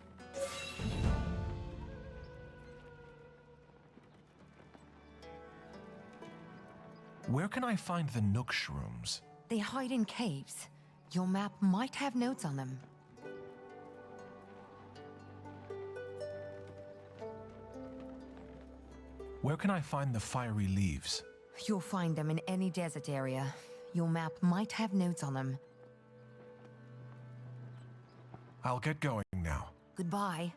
Speaker 4: Where can I find the nook shrooms?
Speaker 6: They hide in caves. Your map might have notes on them.
Speaker 4: Where can I find the fiery leaves?
Speaker 6: You'll find them in any desert area. Your map might have notes on them.
Speaker 4: I'll get going now.
Speaker 6: Goodbye.